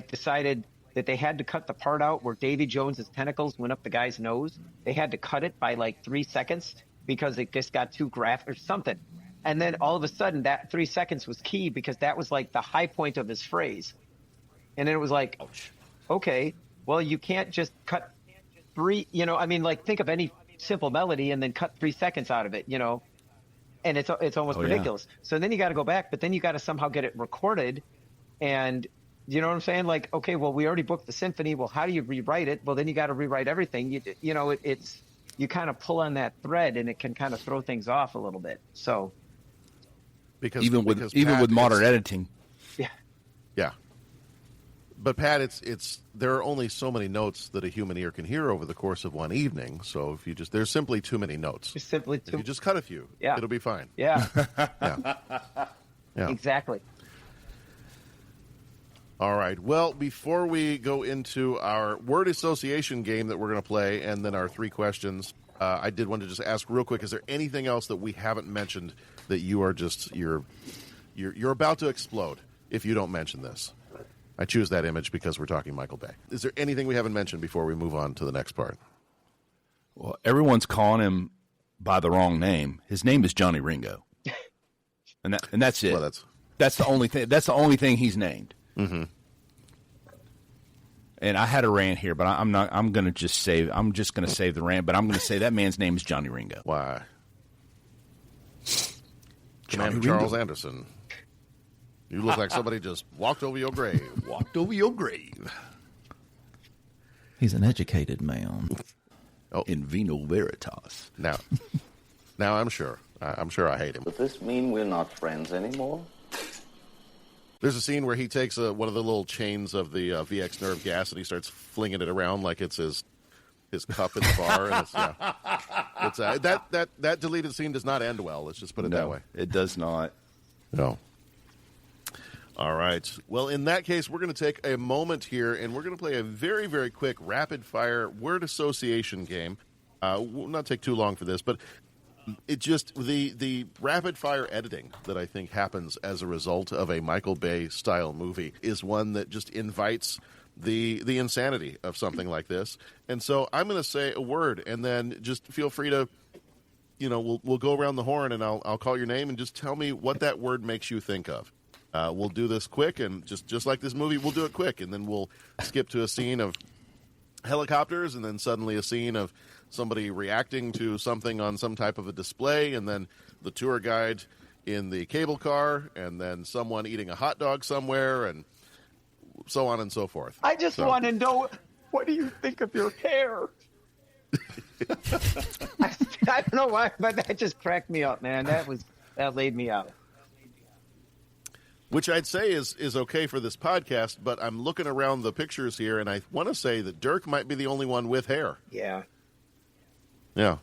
[SPEAKER 13] decided that they had to cut the part out where Davy Jones's tentacles went up the guy's nose. They had to cut it by 3 seconds because it just got too graphic or something. And then all of a sudden that 3 seconds was key because that was the high point of his phrase. And then it was okay, well, you can't just cut 3, think of any simple melody and then cut 3 seconds out of it, and it's almost ridiculous. Yeah. So then you got to go back, but then you got to somehow get it recorded. And you know what I'm saying? Okay, well, we already booked the symphony. Well, how do you rewrite it? Well, then you got to rewrite everything. It's you kind of pull on that thread and it can kind of throw things off a little bit. So
[SPEAKER 5] even with modern editing.
[SPEAKER 13] Yeah.
[SPEAKER 2] Yeah. But Pat, there are only so many notes that a human ear can hear over the course of one evening. So if there's simply too many notes.
[SPEAKER 13] If you
[SPEAKER 2] just cut a few, it'll be fine.
[SPEAKER 13] Yeah.
[SPEAKER 2] Yeah.
[SPEAKER 13] Exactly.
[SPEAKER 2] All right. Well, before we go into our word association game that we're going to play and then our 3 questions, I did want to just ask real quick, is there anything else that we haven't mentioned that you are you're about to explode if you don't mention this? I choose that image because we're talking Michael Bay. Is there anything we haven't mentioned before we move on to the next part?
[SPEAKER 5] Well, everyone's calling him by the wrong name. His name is Johnny Ringo, and that's it.
[SPEAKER 2] Well,
[SPEAKER 5] that's the only thing. That's the only thing he's named.
[SPEAKER 2] Mm-hmm.
[SPEAKER 5] And I had a rant here, but I'm not. I'm just going to save the rant. But I'm going to say that man's name is Johnny Ringo.
[SPEAKER 2] Why? Commander Charles Anderson. You look like somebody just walked over your grave.
[SPEAKER 5] Walked over your grave.
[SPEAKER 4] He's an educated man.
[SPEAKER 5] Oh, in vino veritas.
[SPEAKER 2] Now I'm sure I hate him.
[SPEAKER 14] Does this mean we're not friends anymore?
[SPEAKER 2] There's a scene where he takes one of the little chains of the VX nerve gas and he starts flinging it around like it's his cup in the bar. And It's that deleted scene does not end well. Let's just put it that way.
[SPEAKER 5] It does not.
[SPEAKER 2] No. All right. Well, in that case, we're going to take a moment here, and we're going to play a very, very quick rapid-fire word association game. We'll not take too long for this, but it just the rapid-fire editing that I think happens as a result of a Michael Bay-style movie is one that just invites the insanity of something like this. And so I'm going to say a word, and then just feel free to, we'll go around the horn, and I'll call your name, and just tell me what that word makes you think of. We'll do this quick, and just like this movie, we'll do it quick, and then we'll skip to a scene of helicopters, and then suddenly a scene of somebody reacting to something on some type of a display, and then the tour guide in the cable car, and then someone eating a hot dog somewhere, and so on and so forth.
[SPEAKER 3] I just want to know, what do you think of your hair?
[SPEAKER 13] I don't know why, but that just cracked me up, man. That laid me out.
[SPEAKER 2] Which I'd say is okay for this podcast, but I'm looking around the pictures here, and I want to say that Dirk might be the only one with hair.
[SPEAKER 13] Yeah.
[SPEAKER 2] Yeah.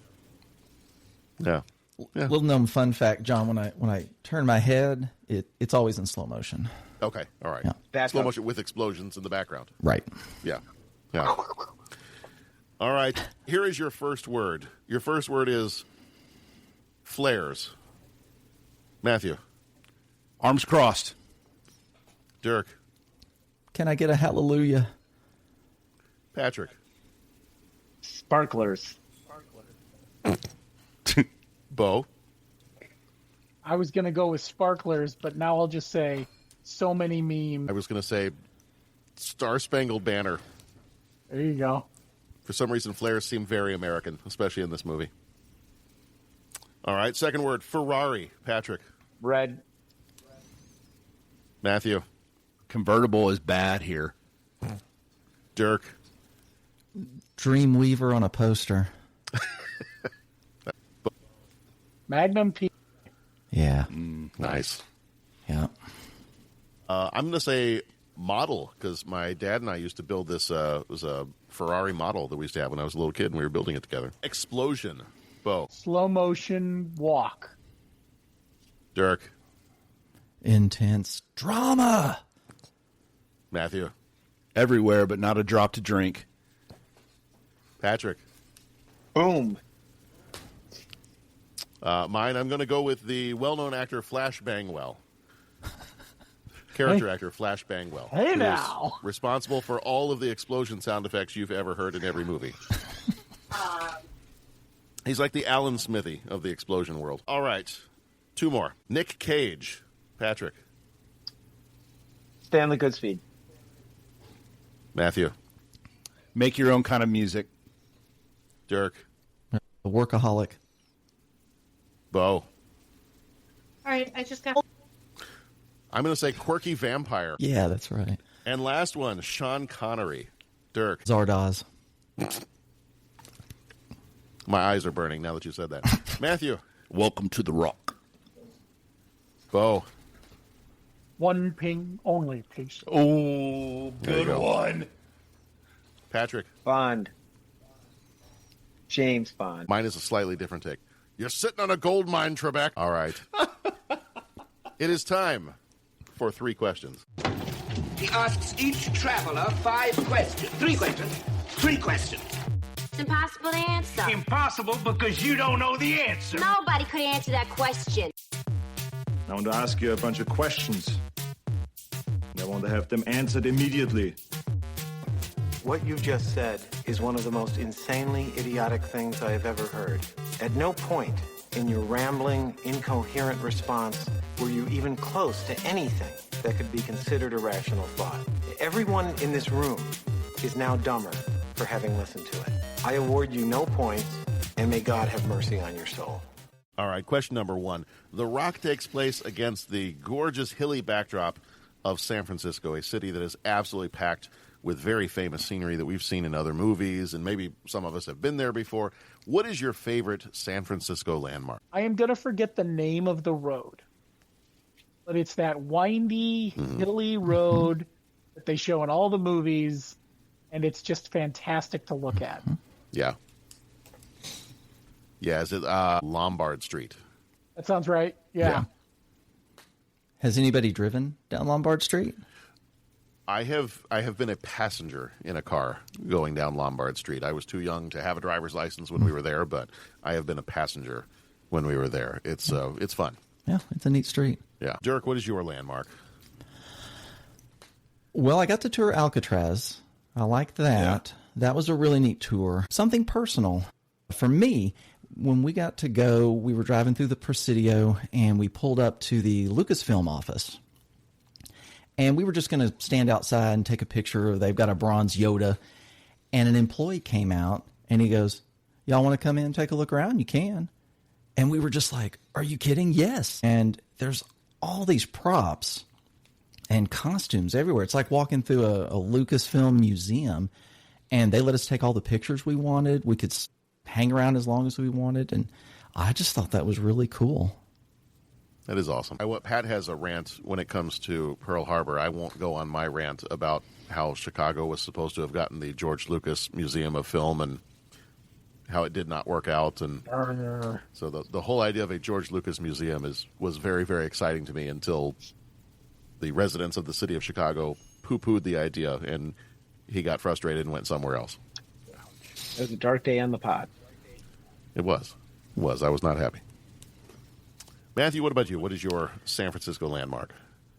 [SPEAKER 4] Little known fun fact, John. When I turn my head, it's always in slow motion.
[SPEAKER 2] Okay. All right.
[SPEAKER 4] Yeah.
[SPEAKER 2] Slow motion with explosions in the background.
[SPEAKER 4] Right.
[SPEAKER 2] Yeah. All right. Here is your first word. Your first word is flares. Matthew.
[SPEAKER 5] Arms crossed.
[SPEAKER 2] Dirk.
[SPEAKER 4] Can I get a hallelujah?
[SPEAKER 2] Patrick.
[SPEAKER 13] Sparklers.
[SPEAKER 2] Bo.
[SPEAKER 3] I was going to go with sparklers, but now I'll just say so many memes.
[SPEAKER 2] I was going to say Star Spangled Banner.
[SPEAKER 3] There you go.
[SPEAKER 2] For some reason, flares seem very American, especially in this movie. All right, second word, Ferrari. Patrick.
[SPEAKER 13] Red.
[SPEAKER 2] Matthew.
[SPEAKER 5] Convertible is bad here.
[SPEAKER 2] Dirk.
[SPEAKER 4] Dreamweaver on a poster.
[SPEAKER 3] Magnum P.
[SPEAKER 4] Yeah.
[SPEAKER 2] Nice.
[SPEAKER 4] Yeah.
[SPEAKER 2] I'm going to say model, because my dad and I used to build this. It was a Ferrari model that we used to have when I was a little kid, and we were building it together. Explosion. Bo.
[SPEAKER 3] Slow motion walk.
[SPEAKER 2] Dirk.
[SPEAKER 4] Intense drama.
[SPEAKER 2] Matthew.
[SPEAKER 5] Everywhere, but not a drop to drink.
[SPEAKER 2] Patrick.
[SPEAKER 13] Boom.
[SPEAKER 2] Mine, I'm going to go with the well-known actor Flash Bangwell. Character actor Flash Bangwell.
[SPEAKER 3] Hey,
[SPEAKER 2] who is
[SPEAKER 3] now.
[SPEAKER 2] responsible for all of the explosion sound effects you've ever heard in every movie. He's like the Alan Smithy of the explosion world. All right. Two more. Nick Cage. Patrick.
[SPEAKER 13] Stanley Goodspeed.
[SPEAKER 2] Matthew.
[SPEAKER 5] Make your own kind of music.
[SPEAKER 2] Dirk.
[SPEAKER 4] A workaholic.
[SPEAKER 2] Bo.
[SPEAKER 15] All right, I just got...
[SPEAKER 2] I'm going to say quirky vampire.
[SPEAKER 4] Yeah, that's right.
[SPEAKER 2] And last one, Sean Connery. Dirk.
[SPEAKER 4] Zardoz.
[SPEAKER 2] My eyes are burning now that you said that. Matthew.
[SPEAKER 5] Welcome to the Rock.
[SPEAKER 2] Bo.
[SPEAKER 3] One ping only, please.
[SPEAKER 5] Oh, good one.
[SPEAKER 2] Patrick.
[SPEAKER 13] Bond. James Bond.
[SPEAKER 2] Mine is a slightly different take. You're sitting on a gold mine, Trebek. All right. It is time for 3 questions.
[SPEAKER 16] He asks each traveler 5 questions. 3 questions. 3 questions.
[SPEAKER 17] It's impossible to answer.
[SPEAKER 16] Impossible because you don't know the answer.
[SPEAKER 17] Nobody could answer that question.
[SPEAKER 18] I want to ask you a bunch of questions. I want to have them answered immediately.
[SPEAKER 19] What you just said is one of the most insanely idiotic things I have ever heard. At no point in your rambling, incoherent response were you even close to anything that could be considered a rational thought. Everyone in this room is now dumber for having listened to it. I award you no points, and may God have mercy on your soul.
[SPEAKER 2] All right, question number 1. The Rock takes place against the gorgeous hilly backdrop of San Francisco, a city that is absolutely packed with very famous scenery that we've seen in other movies, and maybe some of us have been there before. What is your favorite San Francisco landmark?
[SPEAKER 3] I am going to forget the name of the road, but it's that windy, hilly road that they show in all the movies, and it's just fantastic to look at.
[SPEAKER 2] Yeah. Yeah, is it Lombard Street?
[SPEAKER 3] That sounds right. Yeah.
[SPEAKER 4] Has anybody driven down Lombard Street?
[SPEAKER 2] I have been a passenger in a car going down Lombard Street. I was too young to have a driver's license when we were there, but I have been a passenger when we were there. It's fun.
[SPEAKER 4] Yeah, it's a neat street.
[SPEAKER 2] Yeah. Dirk, what is your landmark?
[SPEAKER 4] Well, I got to tour Alcatraz. I liked that. Yeah. That was a really neat tour. Something personal. For me, when we got to go, we were driving through the Presidio, and we pulled up to the Lucasfilm office. And we were just going to stand outside and take a picture. They've got a bronze Yoda. And an employee came out, and he goes, y'all want to come in and take a look around? You can. And we were just like, are you kidding? Yes. And there's all these props and costumes everywhere. It's like walking through a Lucasfilm museum. And they let us take all the pictures we wanted. We could hang around as long as we wanted. And I just thought that was really cool.
[SPEAKER 2] That is awesome. Pat has a rant when it comes to Pearl Harbor. I won't go on my rant about how Chicago was supposed to have gotten the George Lucas Museum of Film and how it did not work out. And so the whole idea of a George Lucas Museum was very, very exciting to me until the residents of the city of Chicago poo-pooed the idea, and he got frustrated and went somewhere else.
[SPEAKER 13] It was a dark day on the pod.
[SPEAKER 2] It was. I was not happy. Matthew, what about you? What is your San Francisco landmark?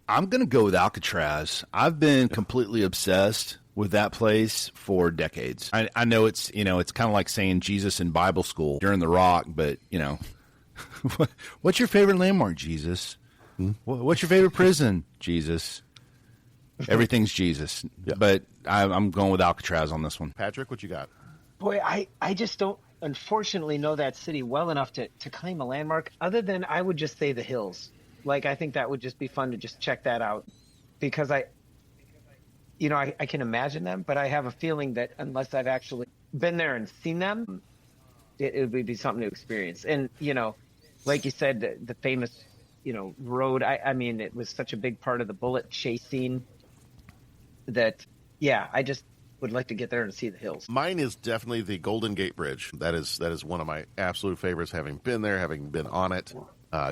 [SPEAKER 5] I'm going to go with Alcatraz. I've been completely obsessed with that place for decades. I know it's kind of like saying Jesus in Bible school during the Rock, but, what's your favorite landmark, Jesus? What's your favorite prison, Jesus? Everything's Jesus. Yeah. But I'm going with Alcatraz on this one.
[SPEAKER 2] Patrick, what you got?
[SPEAKER 13] Boy, I just don't, unfortunately, know that city well enough to claim a landmark, other than I would just say the hills. Like, I think that would just be fun to just check that out, because I can imagine them, but I have a feeling that unless I've actually been there and seen them, it would be something to experience. And, like you said, the famous, road, I mean, it was such a big part of the bullet chase scene that, I just would like to get there and see the hills.
[SPEAKER 2] Mine is definitely the Golden Gate Bridge. That is one of my absolute favorites, having been there, having been on it,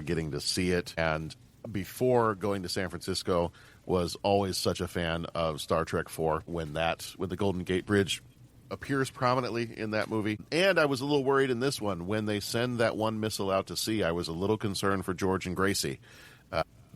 [SPEAKER 2] getting to see it. And before going to San Francisco, was always such a fan of Star Trek 4 when the Golden Gate Bridge appears prominently in that movie. And I was a little worried in this one. When they send that one missile out to sea, I was a little concerned for George and Gracie,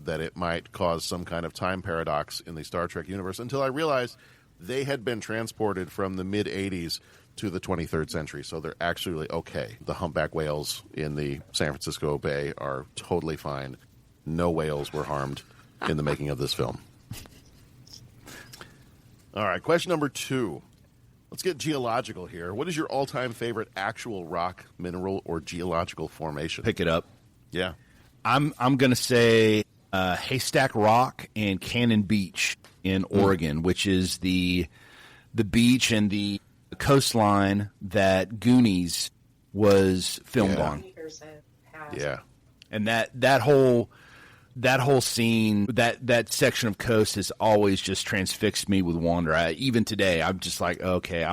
[SPEAKER 2] that it might cause some kind of time paradox in the Star Trek universe, until I realized they had been transported from the mid-'80s to the 23rd century, so they're actually okay. The humpback whales in the San Francisco Bay are totally fine. No whales were harmed in the making of this film. All right, question number 2. Let's get geological here. What is your all-time favorite actual rock, mineral, or geological formation?
[SPEAKER 5] Pick it up.
[SPEAKER 2] Yeah.
[SPEAKER 5] I'm going to say Haystack Rock and Cannon Beach in Oregon, which is the beach and the coastline that Goonies was filmed on.
[SPEAKER 2] Yeah.
[SPEAKER 5] And that whole scene, that section of coast has always just transfixed me with wonder. Even today, I'm just like, okay,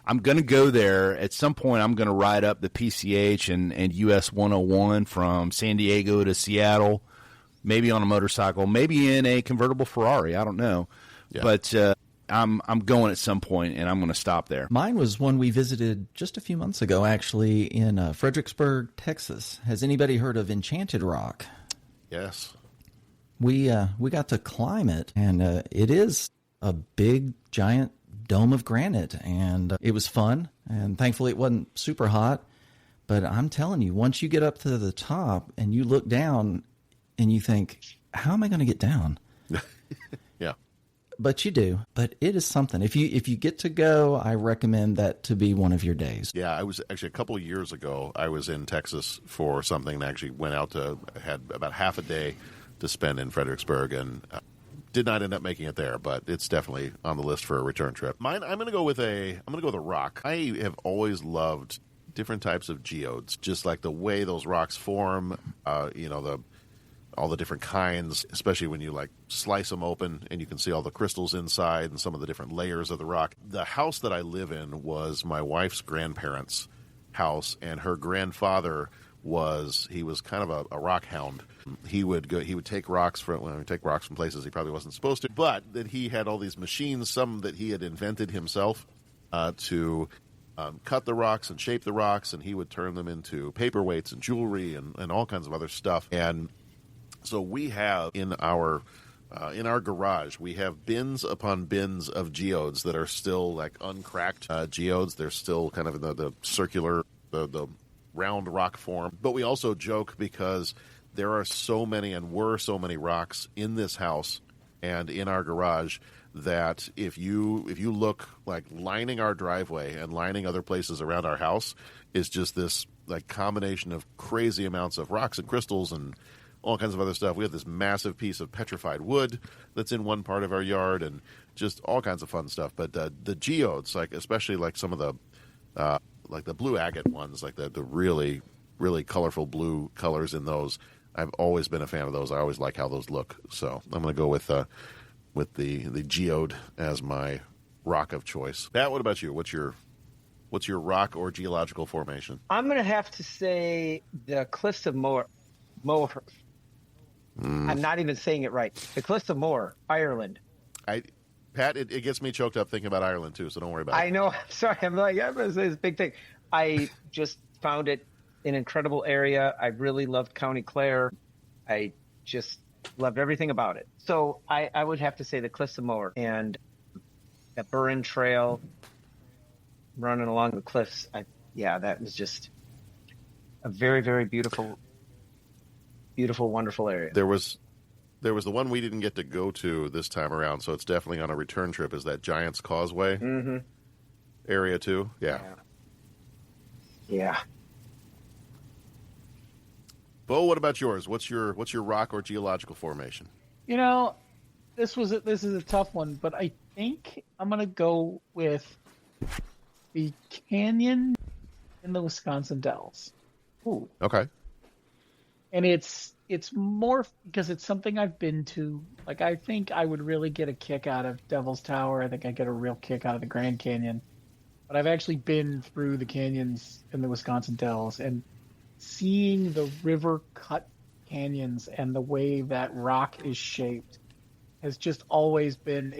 [SPEAKER 5] I'm going to go there. At some point, I'm going to ride up the PCH and US 101 from San Diego to Seattle, maybe on a motorcycle, maybe in a convertible Ferrari. I don't know. Yeah. But I'm going at some point, and I'm going to stop there.
[SPEAKER 4] Mine was one we visited just a few months ago, actually, in Fredericksburg, Texas. Has anybody heard of Enchanted Rock?
[SPEAKER 2] Yes.
[SPEAKER 4] We got to climb it, and it is a big, giant dome of granite, and it was fun, and thankfully it wasn't super hot. But I'm telling you, once you get up to the top and you look down and you think, how am I going to get down?
[SPEAKER 2] Yeah.
[SPEAKER 4] But you do. But it is something. If you get to go, I recommend that to be one of your days.
[SPEAKER 2] Yeah, I was actually a couple of years ago, I was in Texas for something and actually went out had about half a day to spend in Fredericksburg, and did not end up making it there, but it's definitely on the list for a return trip. Mine, I'm going to go with a rock. I have always loved different types of geodes, just like the way those rocks form, all the different kinds, especially when you slice them open and you can see all the crystals inside and some of the different layers of the rock. The house that I live in was my wife's grandparents' house, and her grandfather was kind of a rock hound. He would take rocks from places he probably wasn't supposed to, but that he had all these machines, some that he had invented himself, to cut the rocks and shape the rocks, and he would turn them into paperweights and jewelry and all kinds of other stuff. And so we have in our garage, we have bins upon bins of geodes that are still like uncracked geodes. They're still kind of in the circular, the round rock form. But we also joke because there are so many and were so many rocks in this house and in our garage that if you look, like, lining our driveway and lining other places around our house is just this like combination of crazy amounts of rocks and crystals and all kinds of other stuff. We have this massive piece of petrified wood that's in one part of our yard, and just all kinds of fun stuff. But the geodes, like especially like some of the like the blue agate ones, like the really, really colorful blue colors in those, I've always been a fan of those. I always like how those look. So I'm going to go with the geode as my rock of choice. Pat, what about you? What's your rock or geological formation?
[SPEAKER 13] I'm going to have to say the Cliffs of Moher. I'm not even saying it right. The Cliffs of Moher, Ireland.
[SPEAKER 2] Pat, it gets me choked up thinking about Ireland too, so don't worry about it.
[SPEAKER 13] I know. Sorry, I'm going to say this big thing. I just found it an incredible area. I really loved County Clare. I just loved everything about it. So I would have to say the Cliffs of Moher and that Burren Trail running along the cliffs. That was just a very, very beautiful, wonderful area.
[SPEAKER 2] There was the one we didn't get to go to this time around, so it's definitely on a return trip, is that Giant's Causeway area too.
[SPEAKER 13] Yeah.
[SPEAKER 2] Bo, what about yours? What's your rock or geological formation?
[SPEAKER 3] You know, this is a tough one, but I think I'm gonna go with the canyon in the Wisconsin Dells. Ooh.
[SPEAKER 2] Okay.
[SPEAKER 3] And it's more because it's something I've been to. Like, I think I would really get a kick out of Devil's Tower. I think I get a real kick out of the Grand Canyon. But I've actually been through the canyons in the Wisconsin Dells, and seeing the river cut canyons and the way that rock is shaped has just always been,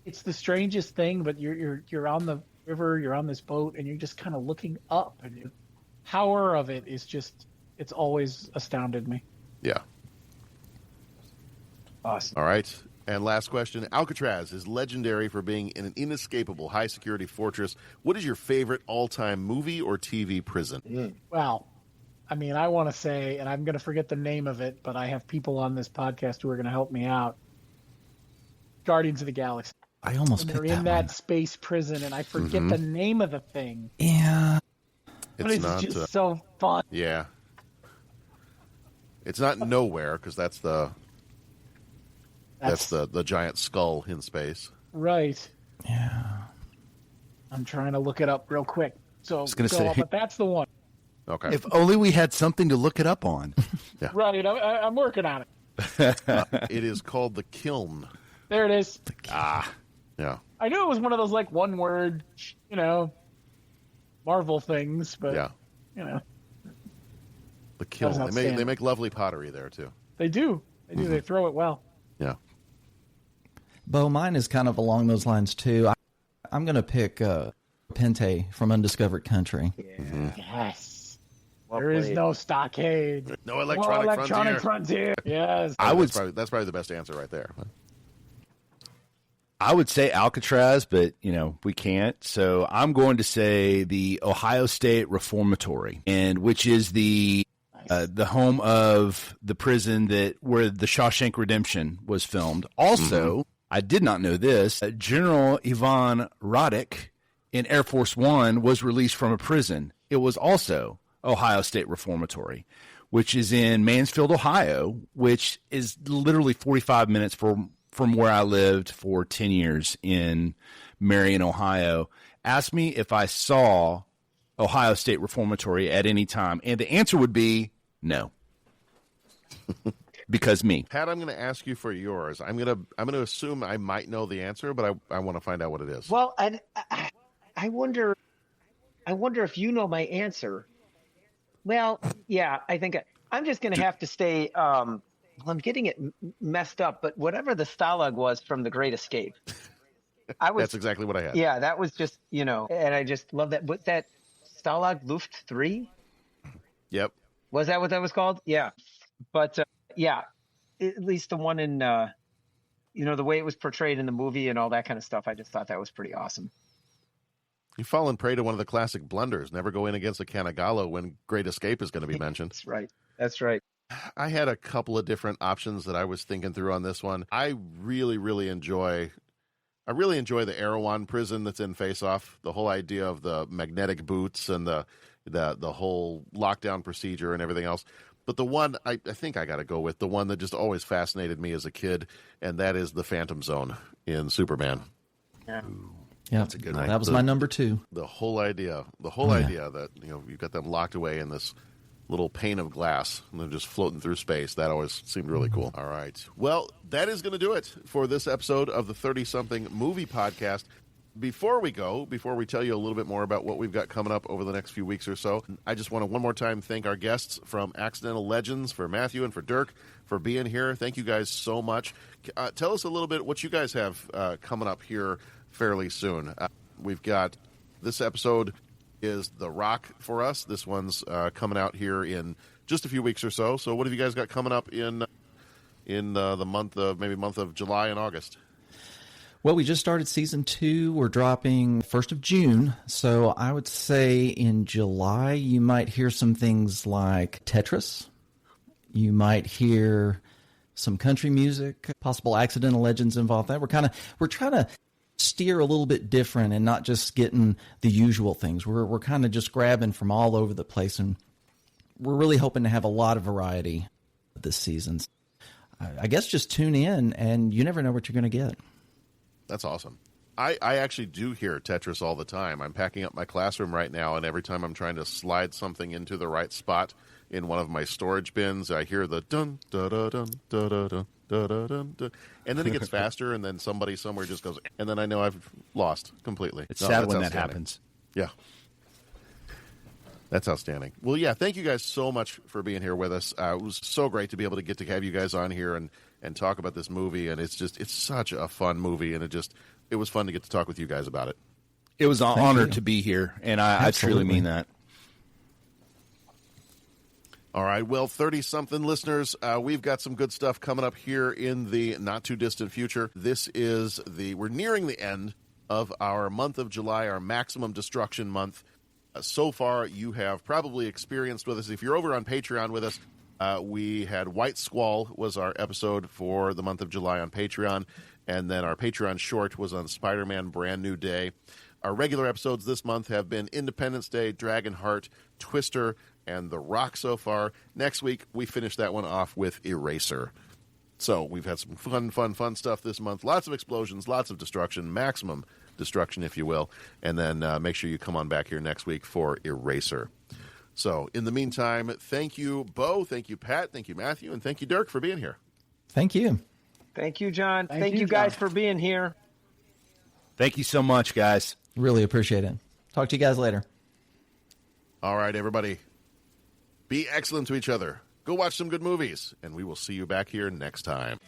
[SPEAKER 3] it's the strangest thing, but you're on the river, you're on this boat, and you're just kind of looking up, and the power of it is just, it's always astounded me.
[SPEAKER 2] Yeah.
[SPEAKER 3] Awesome.
[SPEAKER 2] All right. And last question. Alcatraz is legendary for being an inescapable high-security fortress. What is your favorite all-time movie or TV prison?
[SPEAKER 3] Well, I mean, I want to say, and I'm going to forget the name of it, but I have people on this podcast who are going to help me out. Guardians of the Galaxy.
[SPEAKER 4] I almost picked
[SPEAKER 3] they're in that space prison, and I forget the name of the thing.
[SPEAKER 4] Yeah.
[SPEAKER 3] But it's just so fun.
[SPEAKER 2] Yeah. It's not Nowhere, because that's the giant skull in space.
[SPEAKER 3] Right.
[SPEAKER 4] Yeah.
[SPEAKER 3] I'm trying to look it up real quick. So,
[SPEAKER 5] I was gonna say,
[SPEAKER 3] but that's the one.
[SPEAKER 2] Okay.
[SPEAKER 5] If only we had something to look it up on.
[SPEAKER 2] Yeah.
[SPEAKER 3] Right. I'm working on it.
[SPEAKER 2] It is called The Kiln.
[SPEAKER 3] There it is.
[SPEAKER 2] Yeah.
[SPEAKER 3] I knew it was one of those like one word, Marvel things, but
[SPEAKER 2] The Kiln. They make lovely pottery there too.
[SPEAKER 3] They do. They throw it well.
[SPEAKER 2] Yeah.
[SPEAKER 4] Bo, mine is kind of along those lines too. I'm going to pick Pente from Undiscovered Country.
[SPEAKER 3] Yeah. Yes. There is no stockade.
[SPEAKER 2] No electronic
[SPEAKER 3] frontier. Yes.
[SPEAKER 2] That's probably the best answer right there.
[SPEAKER 5] I would say Alcatraz, but we can't. So I'm going to say the Ohio State Reformatory, and which is the home of the prison where the Shawshank Redemption was filmed. Also, I did not know this. General Ivan Roddick in Air Force One was released from a prison. It was also Ohio State Reformatory, which is in Mansfield, Ohio, which is literally 45 minutes from where I lived for 10 years in Marion, Ohio. Ask me if I saw Ohio State Reformatory at any time, and the answer would be no. Because me.
[SPEAKER 2] Pat, I'm going to ask you for yours. I'm going to assume I might know the answer, but I want to find out what it is.
[SPEAKER 13] Well, I wonder I wonder if you know my answer. Well, yeah, I think I'm just going to have to stay. I'm getting it messed up, but whatever the Stalag was from The Great Escape.
[SPEAKER 2] That's exactly what I had.
[SPEAKER 13] Yeah, that was just, and I just love that. Was that Stalag Luft 3?
[SPEAKER 2] Yep.
[SPEAKER 13] Was that what that was called? Yeah. But, yeah, at least the one in, the way it was portrayed in the movie and all that kind of stuff, I just thought that was pretty awesome.
[SPEAKER 2] You've fallen prey to one of the classic blunders. Never go in against a Canagallo when Great Escape is going to be mentioned.
[SPEAKER 13] That's right. That's right.
[SPEAKER 2] I had a couple of different options that I was thinking through on this one. I really, really enjoy the Erewhon prison that's in Face Off. The whole idea of the magnetic boots and the whole lockdown procedure and everything else. But the one I think I got to go with, the one that just always fascinated me as a kid, and that is the Phantom Zone in Superman.
[SPEAKER 13] Yeah.
[SPEAKER 4] Yeah,
[SPEAKER 2] that's a good one.
[SPEAKER 4] That was my number 2.
[SPEAKER 2] The whole idea that you've got them locked away in this little pane of glass and they're just floating through space. That always seemed really cool. All right. Well, that is going to do it for this episode of the 30-something Movie Podcast. Before we tell you a little bit more about what we've got coming up over the next few weeks or so, I just want to one more time thank our guests from Accidental Legends, for Matthew and for Dirk, for being here. Thank you guys so much. Tell us a little bit what you guys have coming up here fairly soon. We've got this episode is The Rock for us. This one's coming out here in just a few weeks or so. So what have you guys got coming up in the month of July and August?
[SPEAKER 4] Well, we just started season 2. We're dropping 1st of June. So I would say in July, you might hear some things like Tetris. You might hear some country music, possible Accidental Legends involved. That we're trying to steer a little bit different and not just getting the usual things. We're kind of just grabbing from all over the place, and we're really hoping to have a lot of variety this season. I guess just tune in, and you never know what you're going to get.
[SPEAKER 2] That's awesome. I actually do hear Tetris all the time. I'm packing up my classroom right now, and every time I'm trying to slide something into the right spot in one of my storage bins, I hear the dun da da dun da da dun da da dun da, and then it gets faster, and then somebody somewhere just goes, and then I know I've lost completely.
[SPEAKER 5] It's sad when that happens.
[SPEAKER 2] Yeah. That's outstanding. Well, yeah, thank you guys so much for being here with us. It was so great to be able to have you guys on here and talk about this movie, and it's such a fun movie, and it was fun to get to talk with you guys about it.
[SPEAKER 5] It was an honor to be here, and I truly mean that.
[SPEAKER 2] All right, well, 30-something listeners, we've got some good stuff coming up here in the not-too-distant future. We're nearing the end of our month of July, our Maximum Destruction month. So far, you have probably experienced with us, if you're over on Patreon with us, we had White Squall was our episode for the month of July on Patreon, and then our Patreon short was on Spider-Man Brand New Day. Our regular episodes this month have been Independence Day, Dragonheart, Twister, and The Rock so far. Next week, we finish that one off with Eraser. So we've had some fun stuff this month. Lots of explosions, lots of destruction, maximum destruction, if you will. And then make sure you come on back here next week for Eraser. So in the meantime, thank you, Bo. Thank you, Pat. Thank you, Matthew. And thank you, Dirk, for being here.
[SPEAKER 4] Thank you.
[SPEAKER 13] Thank you, John. Thank you guys for being here.
[SPEAKER 5] Thank you so much, guys.
[SPEAKER 4] Really appreciate it. Talk to you guys later.
[SPEAKER 2] All right, everybody. Be excellent to each other. Go watch some good movies, and we will see you back here next time.